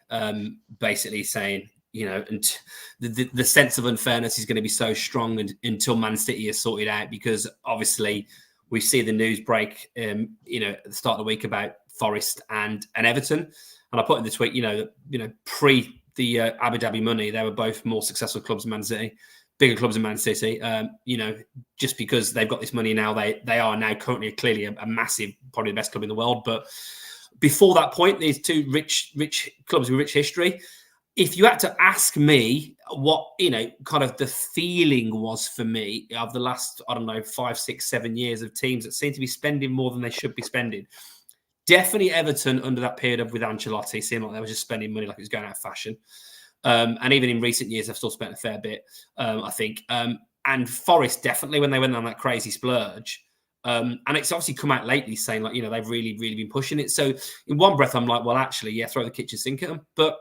Basically saying, and the sense of unfairness is going to be so strong until Man City is sorted out, because obviously we see the news break, at the start of the week about Forest and Everton. And I put in the tweet, pre the Abu Dhabi money, they were both more successful clubs than Man City. Bigger clubs in Man City, just because they've got this money now, they are now currently clearly a massive, probably the best club in the world. But before that point, these two rich clubs with rich history. If you had to ask me what, kind of the feeling was for me of the last, 5, 6, 7 years of teams that seem to be spending more than they should be spending, definitely Everton under that period with Ancelotti seemed like they were just spending money like it was going out of fashion. And even in recent years, they've still spent a fair bit, I think. And Forest, definitely, when they went on that crazy splurge. And it's obviously come out lately saying, like, they've really, really been pushing it. So in one breath, I'm like, well, actually, throw the kitchen sink at them. But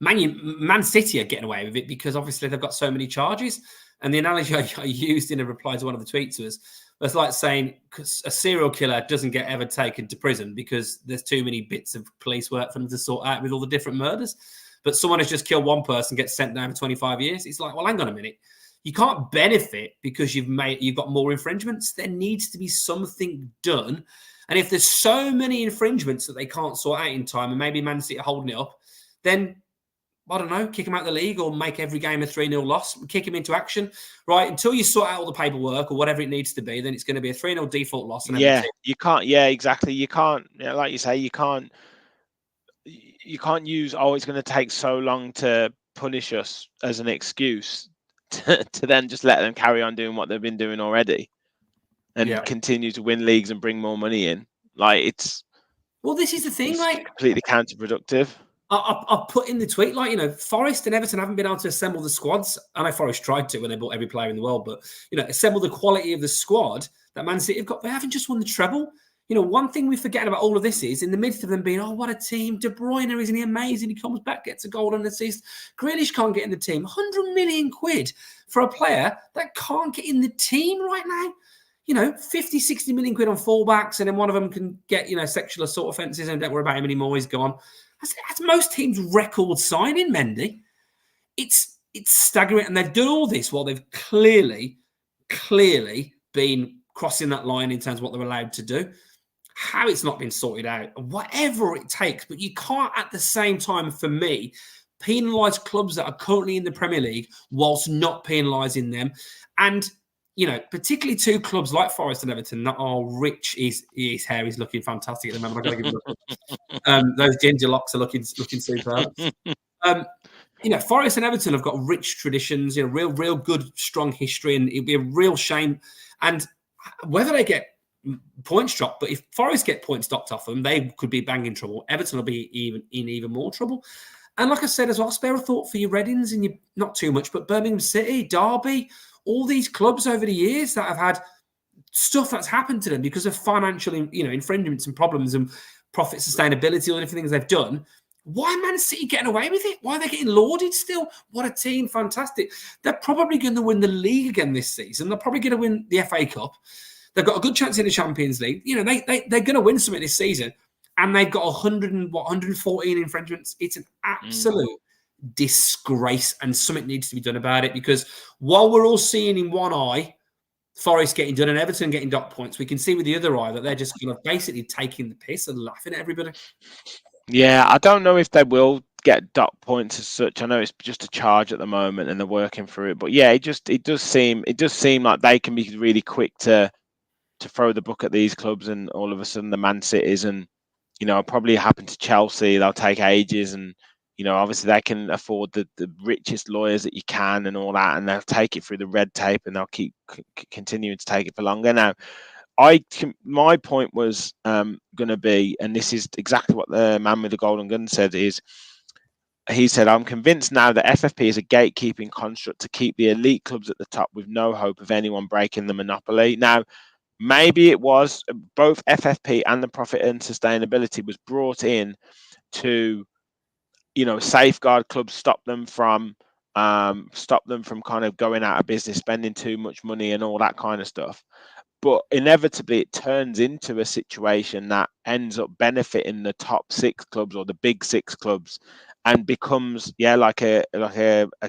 Man City are getting away with it because obviously they've got so many charges. And the analogy I used in a reply to one of the tweets was like saying a serial killer doesn't get ever taken to prison because there's too many bits of police work for them to sort out with all the different murders. But someone has just killed one person, gets sent down for 25 years. It's like, well, hang on a minute. You can't benefit because you've got more infringements. There needs to be something done. And if there's so many infringements that they can't sort out in time, and maybe Man City are holding it up, then I don't know, kick him out of the league or make every game a 3-0 loss, kick him into action, right? Until you sort out all the paperwork or whatever it needs to be, then it's going to be a 3-0 default loss. And yeah, you can't. Yeah, exactly. You can't. Like you say, you can't use, oh, it's going to take so long to punish us as an excuse to then just let them carry on doing what they've been doing already and continue to win leagues and bring more money in. Like, it's, well, this is the thing, like, completely counterproductive. I put in the tweet, like, Forest and Everton haven't been able to assemble the squads. I know Forest tried to when they bought every player in the world, but, assemble the quality of the squad that Man City have got. They haven't just won the treble. One thing we forget about all of this is, in the midst of them being, oh, what a team. De Bruyne, isn't he amazing? He comes back, gets a goal and assist. Grealish can't get in the team. 100 million quid for a player that can't get in the team right now. 50, 60 million quid on fullbacks, and then one of them can get, sexual assault offences and don't worry about him anymore. He's gone. That's most teams' record signing, Mendy. It's staggering. And they've done all this while they've clearly been crossing that line in terms of what they're allowed to do. How it's not been sorted out, whatever it takes. But you can't, at the same time, for me, penalise clubs that are currently in the Premier League whilst not penalising them. And particularly two clubs like Forest and Everton that are rich. His hair is looking fantastic at the moment. I've got to give him a look. Those ginger locks are looking superb. Forest and Everton have got rich traditions, real good, strong history, and it'd be a real shame. And whether they get points dropped, but if Forest get points docked off them, they could be banging trouble. Everton will be even more trouble. And like I said as well, spare a thought for your Reddings and not too much, but Birmingham City, Derby, all these clubs over the years that have had stuff that's happened to them because of financial, infringements and problems and profit sustainability, all the different things they've done. Why Man City getting away with it? Why are they getting lauded still? What a team, fantastic. They're probably going to win the league again this season. They're probably going to win the FA Cup. They've got a good chance in the Champions League. They're going to win something this season. And they've got 114 infringements. It's an absolute disgrace, and something needs to be done about it, because while we're all seeing in one eye Forest getting done and Everton getting dock points, we can see with the other eye that they're just kind of basically taking the piss and laughing at everybody. Yeah, I don't know if they will get dock points as such. I know it's just a charge at the moment and they're working through it, but yeah, it does seem like they can be really quick to throw the book at these clubs, and all of a sudden the Man Cities and probably happen to Chelsea, they'll take ages, and obviously they can afford the richest lawyers that you can and all that, and they'll take it through the red tape and they'll keep continuing to take it for longer. Now, my point was going to be, and this is exactly what the man with the golden gun said, is he said, I'm convinced now that FFP is a gatekeeping construct to keep the elite clubs at the top with no hope of anyone breaking the monopoly. Now, maybe it was both FFP and the profit and sustainability was brought in to safeguard clubs, stop them from kind of going out of business, spending too much money and all that kind of stuff. But inevitably it turns into a situation that ends up benefiting the top 6 clubs or the big 6 clubs, and becomes I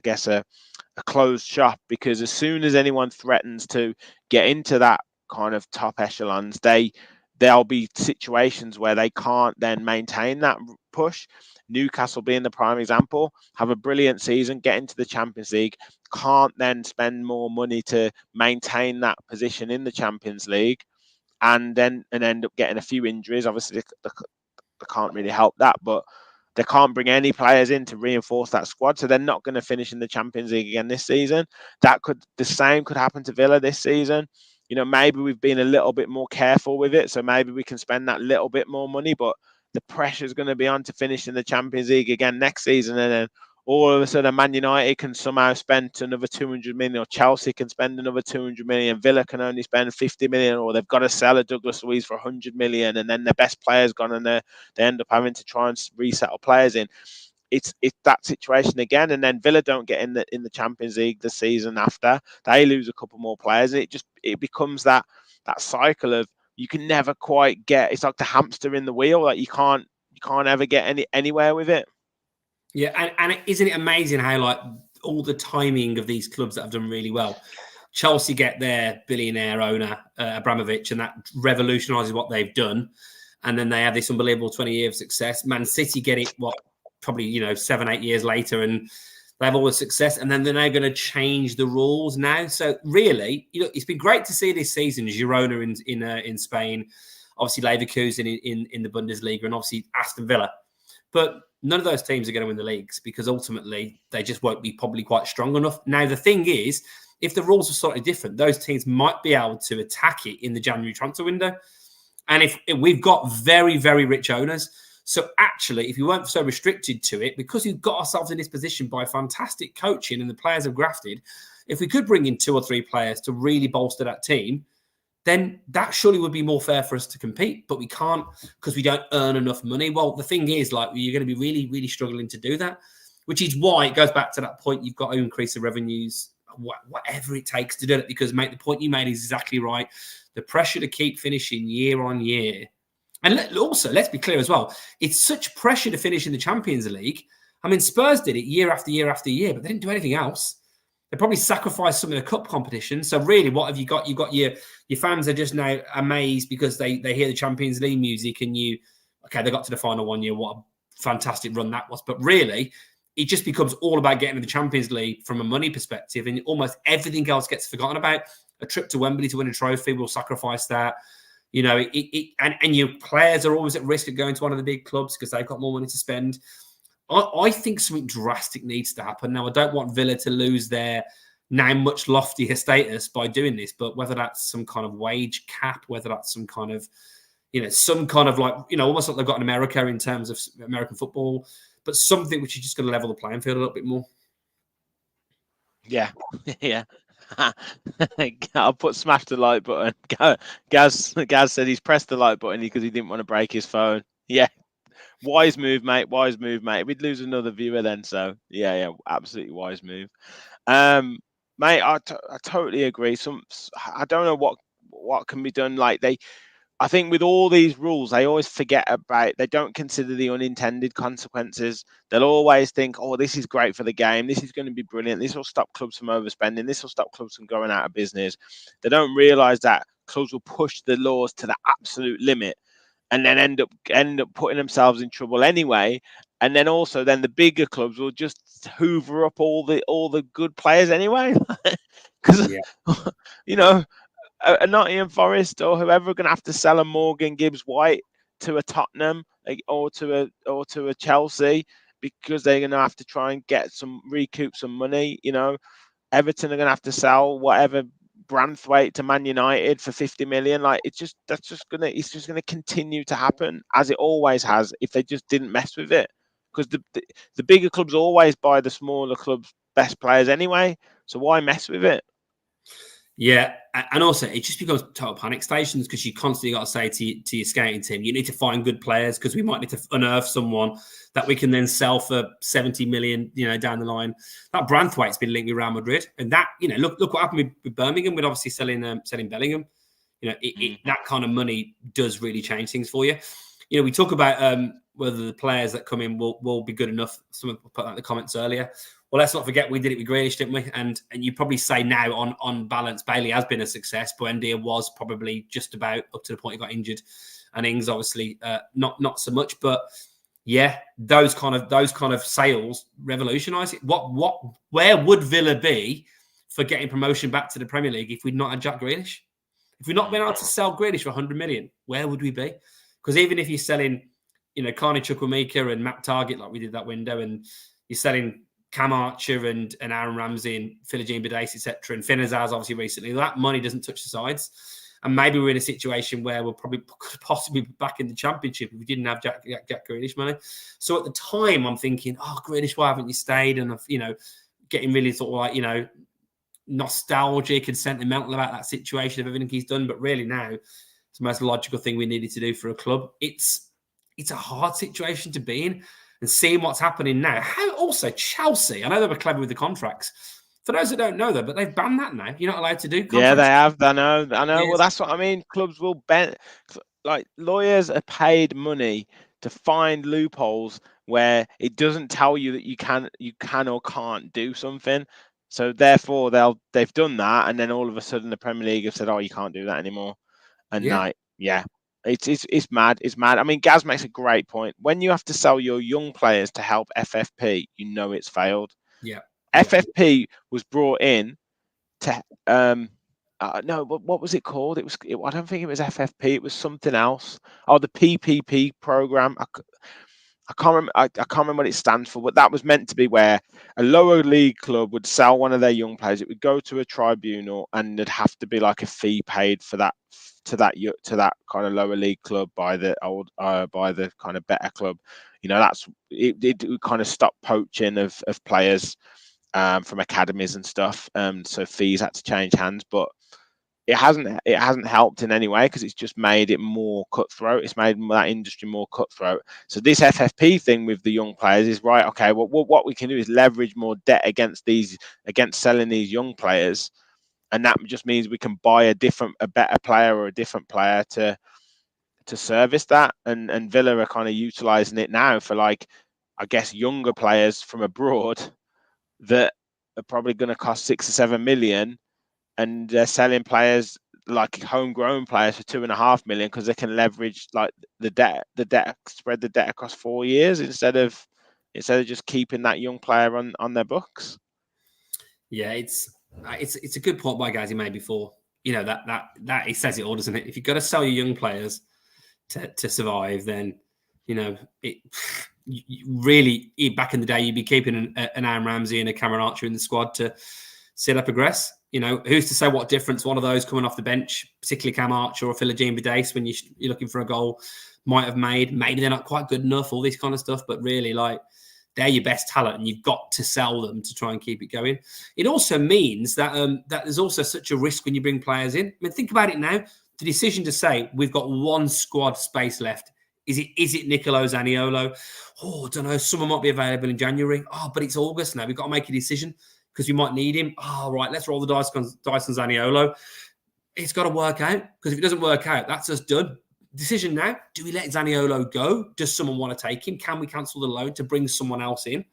guess a closed shop, because as soon as anyone threatens to get into that kind of top echelons, there'll be situations where they can't then maintain that push. Newcastle being the prime example, have a brilliant season, get into the Champions League, can't then spend more money to maintain that position in the Champions League, and end up getting a few injuries. Obviously, they can't really help that, but they can't bring any players in to reinforce that squad, so they're not going to finish in the Champions League again this season. The same could happen to Villa this season. Maybe we've been a little bit more careful with it, so maybe we can spend that little bit more money, but the pressure is going to be on to finish in the Champions League again next season, and then all of a sudden Man United can somehow spend another 200 million, or Chelsea can spend another 200 million, Villa can only spend 50 million, or they've got to sell a Douglas Luiz for 100 million, and then their best player's gone, and they end up having to try and resettle players in. It's that situation again, and then Villa don't get in the Champions League the season after. They lose a couple more players, and it becomes that cycle of, you can never quite get. It's like the hamster in the wheel. Like you can't ever get anywhere with it. Yeah, and isn't it amazing how all the timing of these clubs that have done really well? Chelsea get their billionaire owner Abramovich, and that revolutionises what they've done, and then they have this unbelievable 20 years of success. Man City get it probably 7-8 years later, and they have all the success, and then they're now going to change the rules now. So really, it's been great to see this season Girona in Spain, obviously Leverkusen in the Bundesliga, and obviously Aston Villa. But none of those teams are going to win the leagues because ultimately they just won't be probably quite strong enough. Now, the thing is, if the rules are slightly different, those teams might be able to attack it in the January transfer window. And if we've got very, very rich owners, so actually, if you weren't so restricted to it, because we've got ourselves in this position by fantastic coaching and the players have grafted, if we could bring in 2 or 3 players to really bolster that team, then that surely would be more fair for us to compete. But we can't because we don't earn enough money. Well, the thing is, like, you're going to be really, really struggling to do that, which is why it goes back to that point. You've got to increase the revenues, whatever it takes to do it, because, mate, the point you made is exactly right. The pressure to keep finishing year on year. And also, let's be clear as well, it's such pressure to finish in the Champions League. I mean, Spurs did it year after year after year, but they didn't do anything else. They probably sacrificed some of the cup competition. So really, what have you got? You've got your fans are just now amazed because they hear the Champions League music and they got to the final one year. What a fantastic run that was. But really, it just becomes all about getting to the Champions League from a money perspective, and almost everything else gets forgotten about. A trip to Wembley to win a trophy, we'll sacrifice that. And your players are always at risk of going to one of the big clubs because they've got more money to spend. I think something drastic needs to happen. Now, I don't want Villa to lose their now much loftier status by doing this, but whether that's some kind of wage cap, whether that's some kind of, almost like they've got in America in terms of American football, but something which is just going to level the playing field a little bit more. Yeah, yeah. I'll smash the like button. Gaz said he's pressed the like button because he didn't want to break his phone. Yeah. Wise move, mate. Wise move, mate. We'd lose another viewer then. So yeah, absolutely wise move. Mate, I totally agree. I don't know what can be done. I think with all these rules, they always forget about, they don't consider the unintended consequences. They'll always think, oh, this is great for the game. This is going to be brilliant. This will stop clubs from overspending. This will stop clubs from going out of business. They don't realize that clubs will push the laws to the absolute limit and then end up putting themselves in trouble anyway. And then also the bigger clubs will just hoover up all the good players anyway. Because, a Nottingham Forest or whoever are going to have to sell a Morgan Gibbs White to a Tottenham or to a Chelsea because they're going to have to try and recoup some money. Everton are going to have to sell whatever Branthwaite to Man United for 50 million. It's just going to continue to happen as it always has if they just didn't mess with it, because the bigger clubs always buy the smaller clubs' best players anyway. So why mess with it? Yeah, and also it just becomes total panic stations because you constantly got to say to your scouting team, you need to find good players because we might need to unearth someone that we can then sell for 70 million, down the line. That Branthwaite's been linked with Real Madrid, and that, look what happened with Birmingham with obviously selling Bellingham. That kind of money does really change things for you. We talk about whether the players that come in will be good enough. Someone put that in the comments earlier. Well, let's not forget we did it with Grealish, didn't we? And you probably say now on balance, Bailey has been a success. Buendia was probably just about up to the point he got injured, and Ings obviously not so much. But yeah, those kind of sales revolutionise it. Where would Villa be for getting promotion back to the Premier League if we'd not had Jack Grealish? If we'd not been able to sell Grealish for 100 million, where would we be? Because even if you're selling, Carney Chukwuemeka and Matt Target like we did that window, and you're selling Cam Archer and Aaron Ramsey and Philogene Bidace, etc., and Finn Azaz obviously recently, that money doesn't touch the sides. And maybe we're in a situation where we'll probably could possibly be back in the Championship if we didn't have Jack Grealish money. So at the time, I'm thinking, oh, Grealish, why haven't you stayed? And, getting really sort of nostalgic and sentimental about that situation of everything he's done. But really now, it's the most logical thing we needed to do for a club. It's a hard situation to be in. And seeing what's happening now. How also Chelsea, I know they were clever with the contracts. For those that don't know that, but they've banned that now. You're not allowed to do contracts. Yeah, they have. I know. Yes. Well, that's what I mean. Clubs will lawyers are paid money to find loopholes where it doesn't tell you that you can or can't do something. So therefore, they've done that, and then all of a sudden the Premier League have said, "Oh, you can't do that anymore." And yeah. It's mad. It's mad. I mean, Gaz makes a great point. When you have to sell your young players to help FFP, you know it's failed. Yeah. Yeah. FFP was brought in to no, what was it called? I don't think it was FFP. It was something else. Oh, the PPP program. I can't remember. I can't remember what it stands for, but that was meant to be where a lower league club would sell one of their young players. It would go to a tribunal, and there'd have to be like a fee paid for that to that kind of lower league club by the by the kind of better club. You know, that's it would kind of stop poaching of players from academies and stuff. So fees had to change hands, but it hasn't helped in any way because it's just made it more cutthroat. It's made that industry more cutthroat. So this FFP thing with the young players is right. Okay, well, what we can do is leverage more debt against selling these young players, and that just means we can buy a better player or a different player to service that. And Villa are kind of utilizing it now for, like, I guess, younger players from abroad that are probably going to cost 6 or 7 million, and they're selling players like homegrown players for 2.5 million because they can leverage like spread the debt across 4 years instead of just keeping that young player on their books. Yeah, it's a good point by guys he made before. You know, that it says it all, doesn't it? If you've got to sell your young players to survive, then you know it. Really, back in the day, you'd be keeping an Aaron Ramsey and a Cameron Archer in the squad to sit up progress. You know, who's to say what difference one of those coming off the bench, particularly Cam Archer or Philogene Bidace, when you're looking for a goal, might have made. Maybe they're not quite good enough, all this kind of stuff. But really, like, they're your best talent, and you've got to sell them to try and keep it going. It also means that that there's also such a risk when you bring players in. I mean, think about it now. The decision to say we've got one squad space left. Is it Nicolo Zaniolo? Oh, I don't know. Someone might be available in January. Oh, but it's August now. We've got to make a decision because we might need him. Oh, right. Let's roll the dice on Zaniolo. It's got to work out, because if it doesn't work out, that's us done. Decision now, do we let Zaniolo go? Does someone want to take him? Can we cancel the loan to bring someone else in?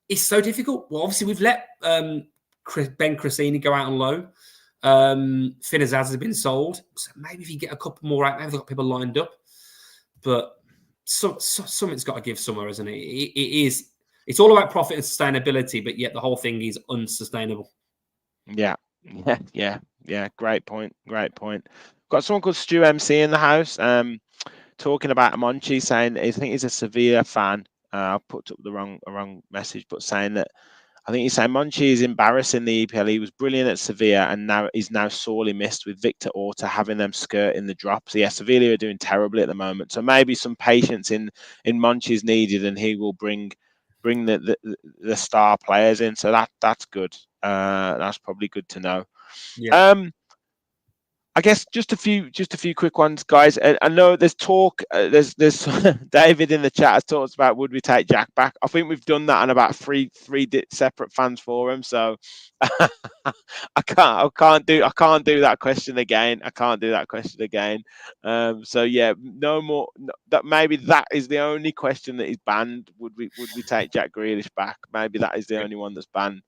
It's so difficult. Well, obviously, we've let Ben Cressini go out on loan. Finn Azaz has been sold. So maybe if you get a couple more out, maybe they've got people lined up. But something's got to give somewhere, isn't it? It's all about profit and sustainability, but yet the whole thing is unsustainable. Yeah. Great point. Got someone called Stu MC in the house talking about Monchi, saying I think he's a Sevilla fan. I put up the wrong message, but saying that I think he's saying Monchi is embarrassing the EPL. He was brilliant at Sevilla, and now he's sorely missed with Victor Orta having them skirt in the drops. Yeah, Sevilla are doing terribly at the moment, so maybe some patience in Monchi is needed, and he will bring the star players in. So that's good. That's probably good to know. Yeah. I guess just a few quick ones, guys. I know there's talk. There's David in the chat has talked about, would we take Jack back? I think we've done that on about three separate fans forums. So I can't do that question again. So yeah, no more. That maybe that is the only question that is banned. Would we take Jack Grealish back? Maybe that is the only one that's banned.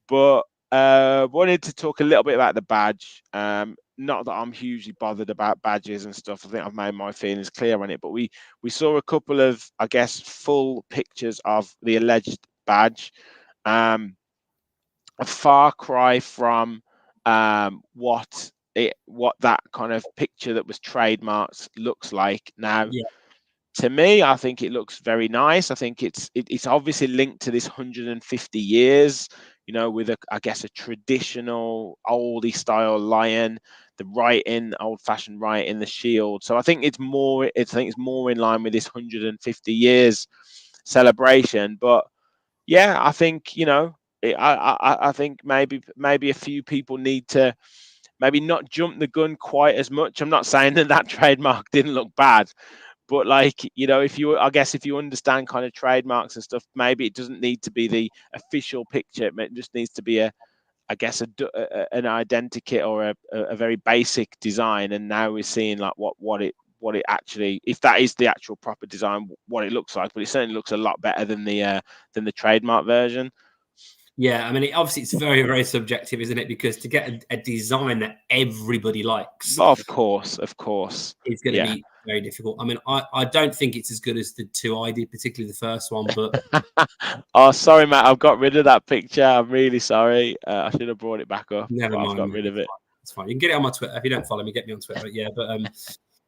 But wanted to talk a little bit about the badge. Not that I'm hugely bothered about badges and stuff. I think I've made my feelings clear on it. But we saw a couple of, I guess, full pictures of the alleged badge. A far cry from what that kind of picture that was trademarked looks like now. Yeah. To me, I think it looks very nice. I think it's obviously linked to this 150 years, you know, with I guess a traditional oldie style lion, the writing, old-fashioned writing, the shield. So I think it's more in line with this 150 years celebration. But yeah, I think, you know, I think maybe a few people need to maybe not jump the gun quite as much. I'm not saying that trademark didn't look bad. But, like, you know, if you understand kind of trademarks and stuff, maybe it doesn't need to be the official picture. It just needs to be an identikit or a very basic design. And now we're seeing like what it actually, if that is the actual proper design, what it looks like. But it certainly looks a lot better than the trademark version. Yeah, I mean, obviously it's very, very subjective, isn't it? Because to get a design that everybody likes Of course, of course. is going to Yeah. be very difficult. I mean, I don't think it's as good as the two I did, particularly the first one, but Oh, sorry, Matt. I've got rid of that picture. I'm really sorry. I should have brought it back up, never but I've mind, got mate. rid of it. It's fine. You can get it on my Twitter. If you don't follow me, get me on Twitter. Yeah, but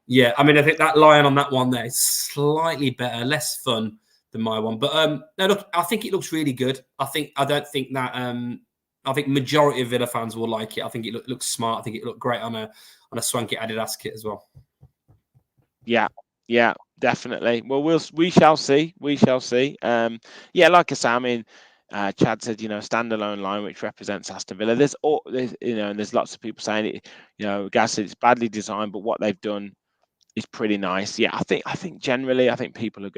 yeah, I mean, I think that lion on that one there is slightly better, less fun than my one. But no, look, I think it looks really good. I don't think that I think majority of Villa fans will like it. I think it looks smart. I think it looked great on a swanky Adidas kit as well. Yeah, yeah, definitely. Well, we shall see. We shall see. Yeah, like I say, I mean, Chad said, standalone line which represents Aston Villa. There's and there's lots of people saying it. Gaz said it's badly designed, but what they've done is pretty nice. Yeah, I think generally, I think people are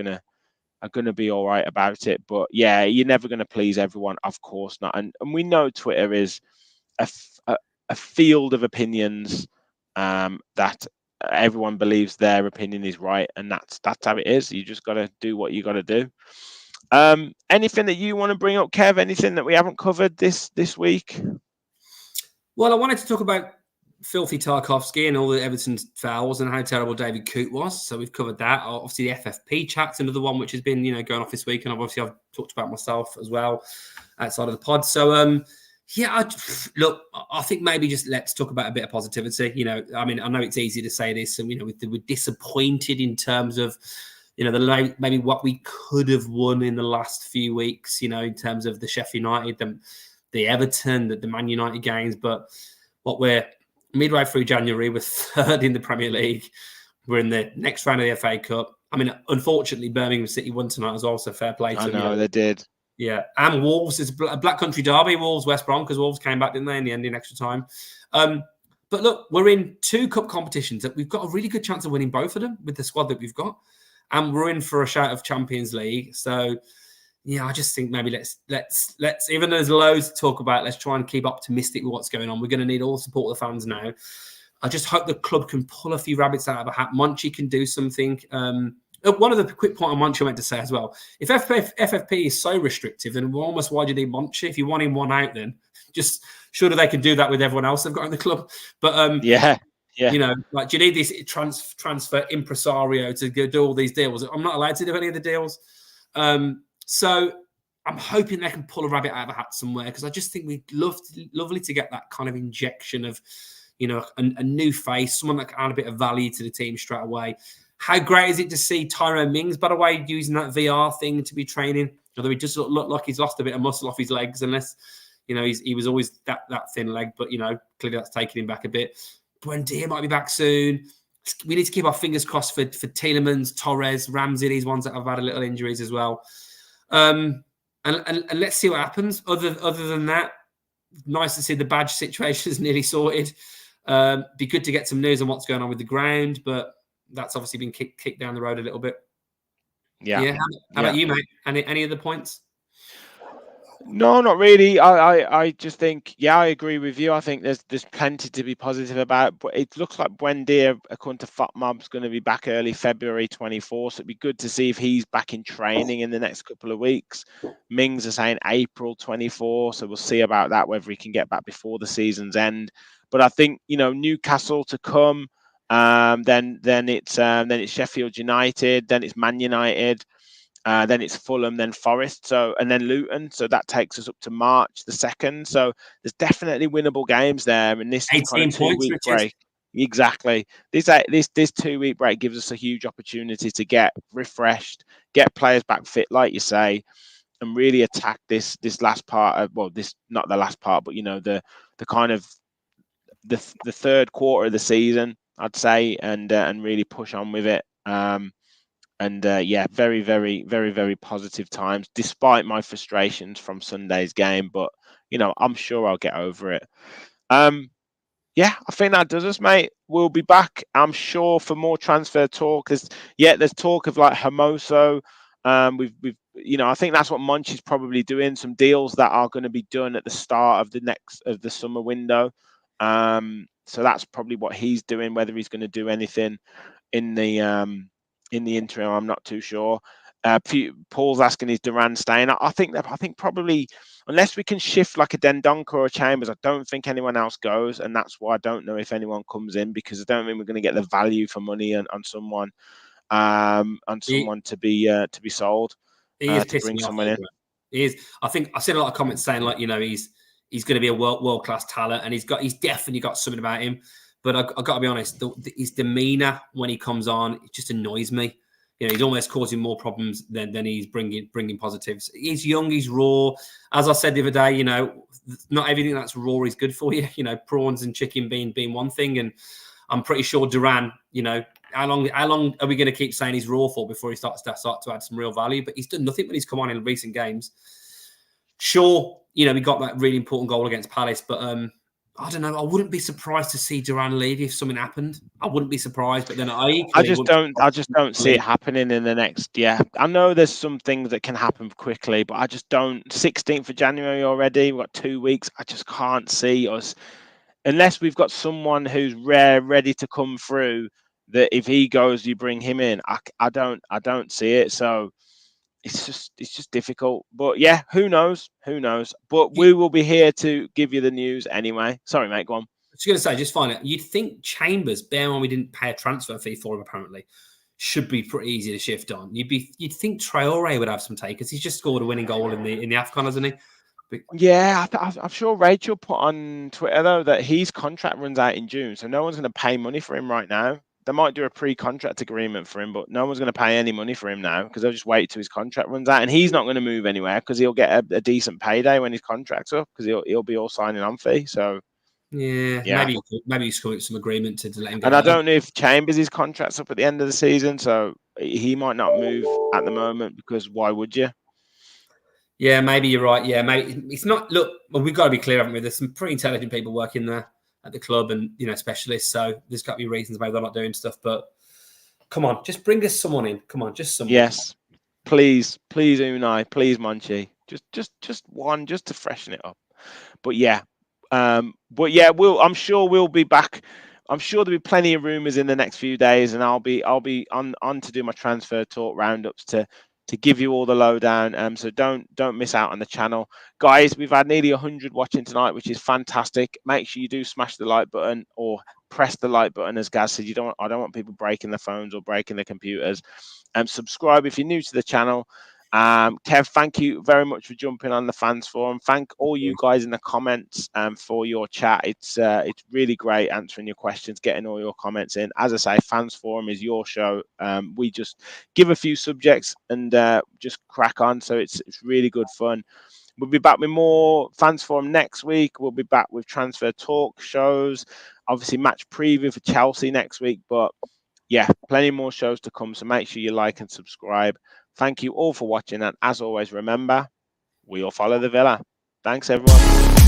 gonna be all right about it. But yeah, you're never gonna please everyone, of course not. And we know Twitter is a, a field of opinions that everyone believes their opinion is right, and that's how it is. You just got to do what you got to do. Anything that you want to bring up, Kev? Anything that we haven't covered this week? Well, I wanted to talk about filthy Tarkovsky and all the Everton fouls and how terrible David Coote was. So we've covered that. Obviously, the FFP chat's another one which has been going off this week, and obviously I've talked about myself as well outside of the pod. So yeah, look, I think maybe just let's talk about a bit of positivity. I mean, I know it's easy to say this, and we're disappointed in terms of maybe what we could have won in the last few weeks. In terms of the Sheffield United, the Everton, the Man United games, but what we're midway through January, we're third in the Premier League. We're in the next round of the FA Cup. I mean, unfortunately, Birmingham City won tonight as well, so fair play to I them. know they did. Yeah, and Wolves is a Black Country derby. Wolves West Brom, because Wolves came back, didn't they, in the end in extra time. But look, we're in two cup competitions that we've got a really good chance of winning both of them with the squad that we've got, and we're in for a shout of Champions League. So yeah, I just think maybe let's even though there's loads to talk about, let's try and keep optimistic with what's going on. We're going to need all the support of the fans now. I just hope the club can pull a few rabbits out of a hat. Monchi can do something. One of the quick point on Monchi I meant to say as well. If FFP is so restrictive, then almost why do you need Monchi? If you want him one out, then just surely they can do that with everyone else they've got in the club. But yeah. do you need this transfer impresario to go do all these deals? I'm not allowed to do any of the deals. So I'm hoping they can pull a rabbit out of a hat somewhere, because I just think we'd lovely to get that kind of injection of, a new face, someone that can add a bit of value to the team straight away. How great is it to see Tyrone Mings, by the way, using that VR thing to be training? Although he just looked like he's lost a bit of muscle off his legs, unless, he was always that thin leg, but, clearly that's taking him back a bit. Buendia might be back soon. We need to keep our fingers crossed for Tielemans, Torres, Ramsey, these ones that have had a little injuries as well. And let's see what happens. Other than that, nice to see the badge situation is nearly sorted. Be good to get some news on what's going on with the ground, but that's obviously been kicked down the road a little bit. Yeah. How about you, mate? Any other points? No, not really. I just think, I agree with you. I think there's plenty to be positive about, but it looks like Buendia, according to FOTMOB, is going to be back early February 24. So it'd be good to see if he's back in training in the next couple of weeks. Mings are saying April 24, so we'll see about that, whether he can get back before the season's end. But I think Newcastle to come. Then it's Sheffield United. Then it's Man United. Then it's Fulham, then Forest, and then Luton. So that takes us up to March the 2nd. So there's definitely winnable games there. And this 18 kind of 2-week points, break, exactly. This 2-week break gives us a huge opportunity to get refreshed, get players back fit, like you say, and really attack this last part of, this not the last part, but the kind of the third quarter of the season, I'd say, and really push on with it. Very, very, very, very positive times, despite my frustrations from Sunday's game. But, I'm sure I'll get over it. I think that does us, mate. We'll be back, I'm sure, for more transfer talk. There's talk of like Hermoso. We've I think that's what Monchi's probably doing. Some deals that are going to be done at the start of the summer window. So that's probably what he's doing. Whether he's going to do anything in the interim, I'm not too sure. Paul's asking, is Duran staying? I think probably, unless we can shift like a Dendonka or a Chambers, I don't think anyone else goes, and that's why I don't know if anyone comes in, because I don't think we're going to get the value for money on someone, He, to be sold, he is to pissing bring me off. someone in. He is. I think I've seen a lot of comments saying like, he's going to be a world class talent, and he's definitely got something about him. But I've got to be honest, his demeanor when he comes on, it just annoys me. He's almost causing more problems than he's bringing positives. He's young, he's raw. As I said the other day, not everything that's raw is good for you. Prawns and chicken being one thing, and I'm pretty sure Duran, how long are we going to keep saying he's raw for before he starts to add some real value? But he's done nothing when he's come on in recent games. Sure, we got that really important goal against Palace, but I don't know. I wouldn't be surprised to see Duran leave if something happened. I wouldn't be surprised, but then I just don't see it happening in the next. Yeah, I know there's some things that can happen quickly, but I just don't. 16th of January already. We've got 2 weeks. I just can't see us, unless we've got someone who's ready to come through. That if he goes, you bring him in. I don't see it. So it's just difficult. But yeah, who knows? Who knows? But we will be here to give you the news anyway. Sorry, mate. Go on. I was going to say, just find it. You'd think Chambers, bear in mind we didn't pay a transfer fee for him apparently, should be pretty easy to shift on. You'd think Traore would have some takers. He's just scored a winning goal in the AFCON, hasn't he? But, yeah, I'm sure Rachel put on Twitter though that his contract runs out in June, so no one's going to pay money for him right now. They might do a pre-contract agreement for him, but no one's going to pay any money for him now, because they'll just wait till his contract runs out, and he's not going to move anywhere because he'll get a decent payday when his contract's up, because he'll be all signing on fee. So yeah, maybe he's come with some agreement to let him go. And I don't know if Chambers' contract's up at the end of the season, so he might not move at the moment, because why would you? Yeah, maybe you're right. Yeah, maybe it's not. Look, well, we've got to be clear, haven't we? There's some pretty intelligent people working there at the club, and specialists. So there's got to be reasons why they're not doing stuff. But come on, just bring us someone in. Come on, just someone. Yes, please, Unai, please, Monchi, just one, just to freshen it up. But yeah, I'm sure we'll be back. I'm sure there'll be plenty of rumours in the next few days, and I'll be on to do my transfer talk roundups to give you all the lowdown. So don't miss out on the channel, guys. We've had nearly 100 watching tonight, which is fantastic. Make sure you do smash the like button, or press the like button, as Gaz said. I don't want people breaking their phones or breaking their computers. Subscribe if you're new to the channel. Kev, thank you very much for jumping on the fans forum. Thank all you guys in the comments for your chat. It's really great answering your questions, getting all your comments in. As I say, fans forum is your show. We just give a few subjects and just crack on. So it's really good fun. We'll be back with more fans forum next week. We'll be back with transfer talk shows, obviously match preview for Chelsea next week. But yeah, plenty more shows to come. So make sure you like and subscribe. Thank you all for watching. And as always, remember, we all follow the Villa. Thanks, everyone.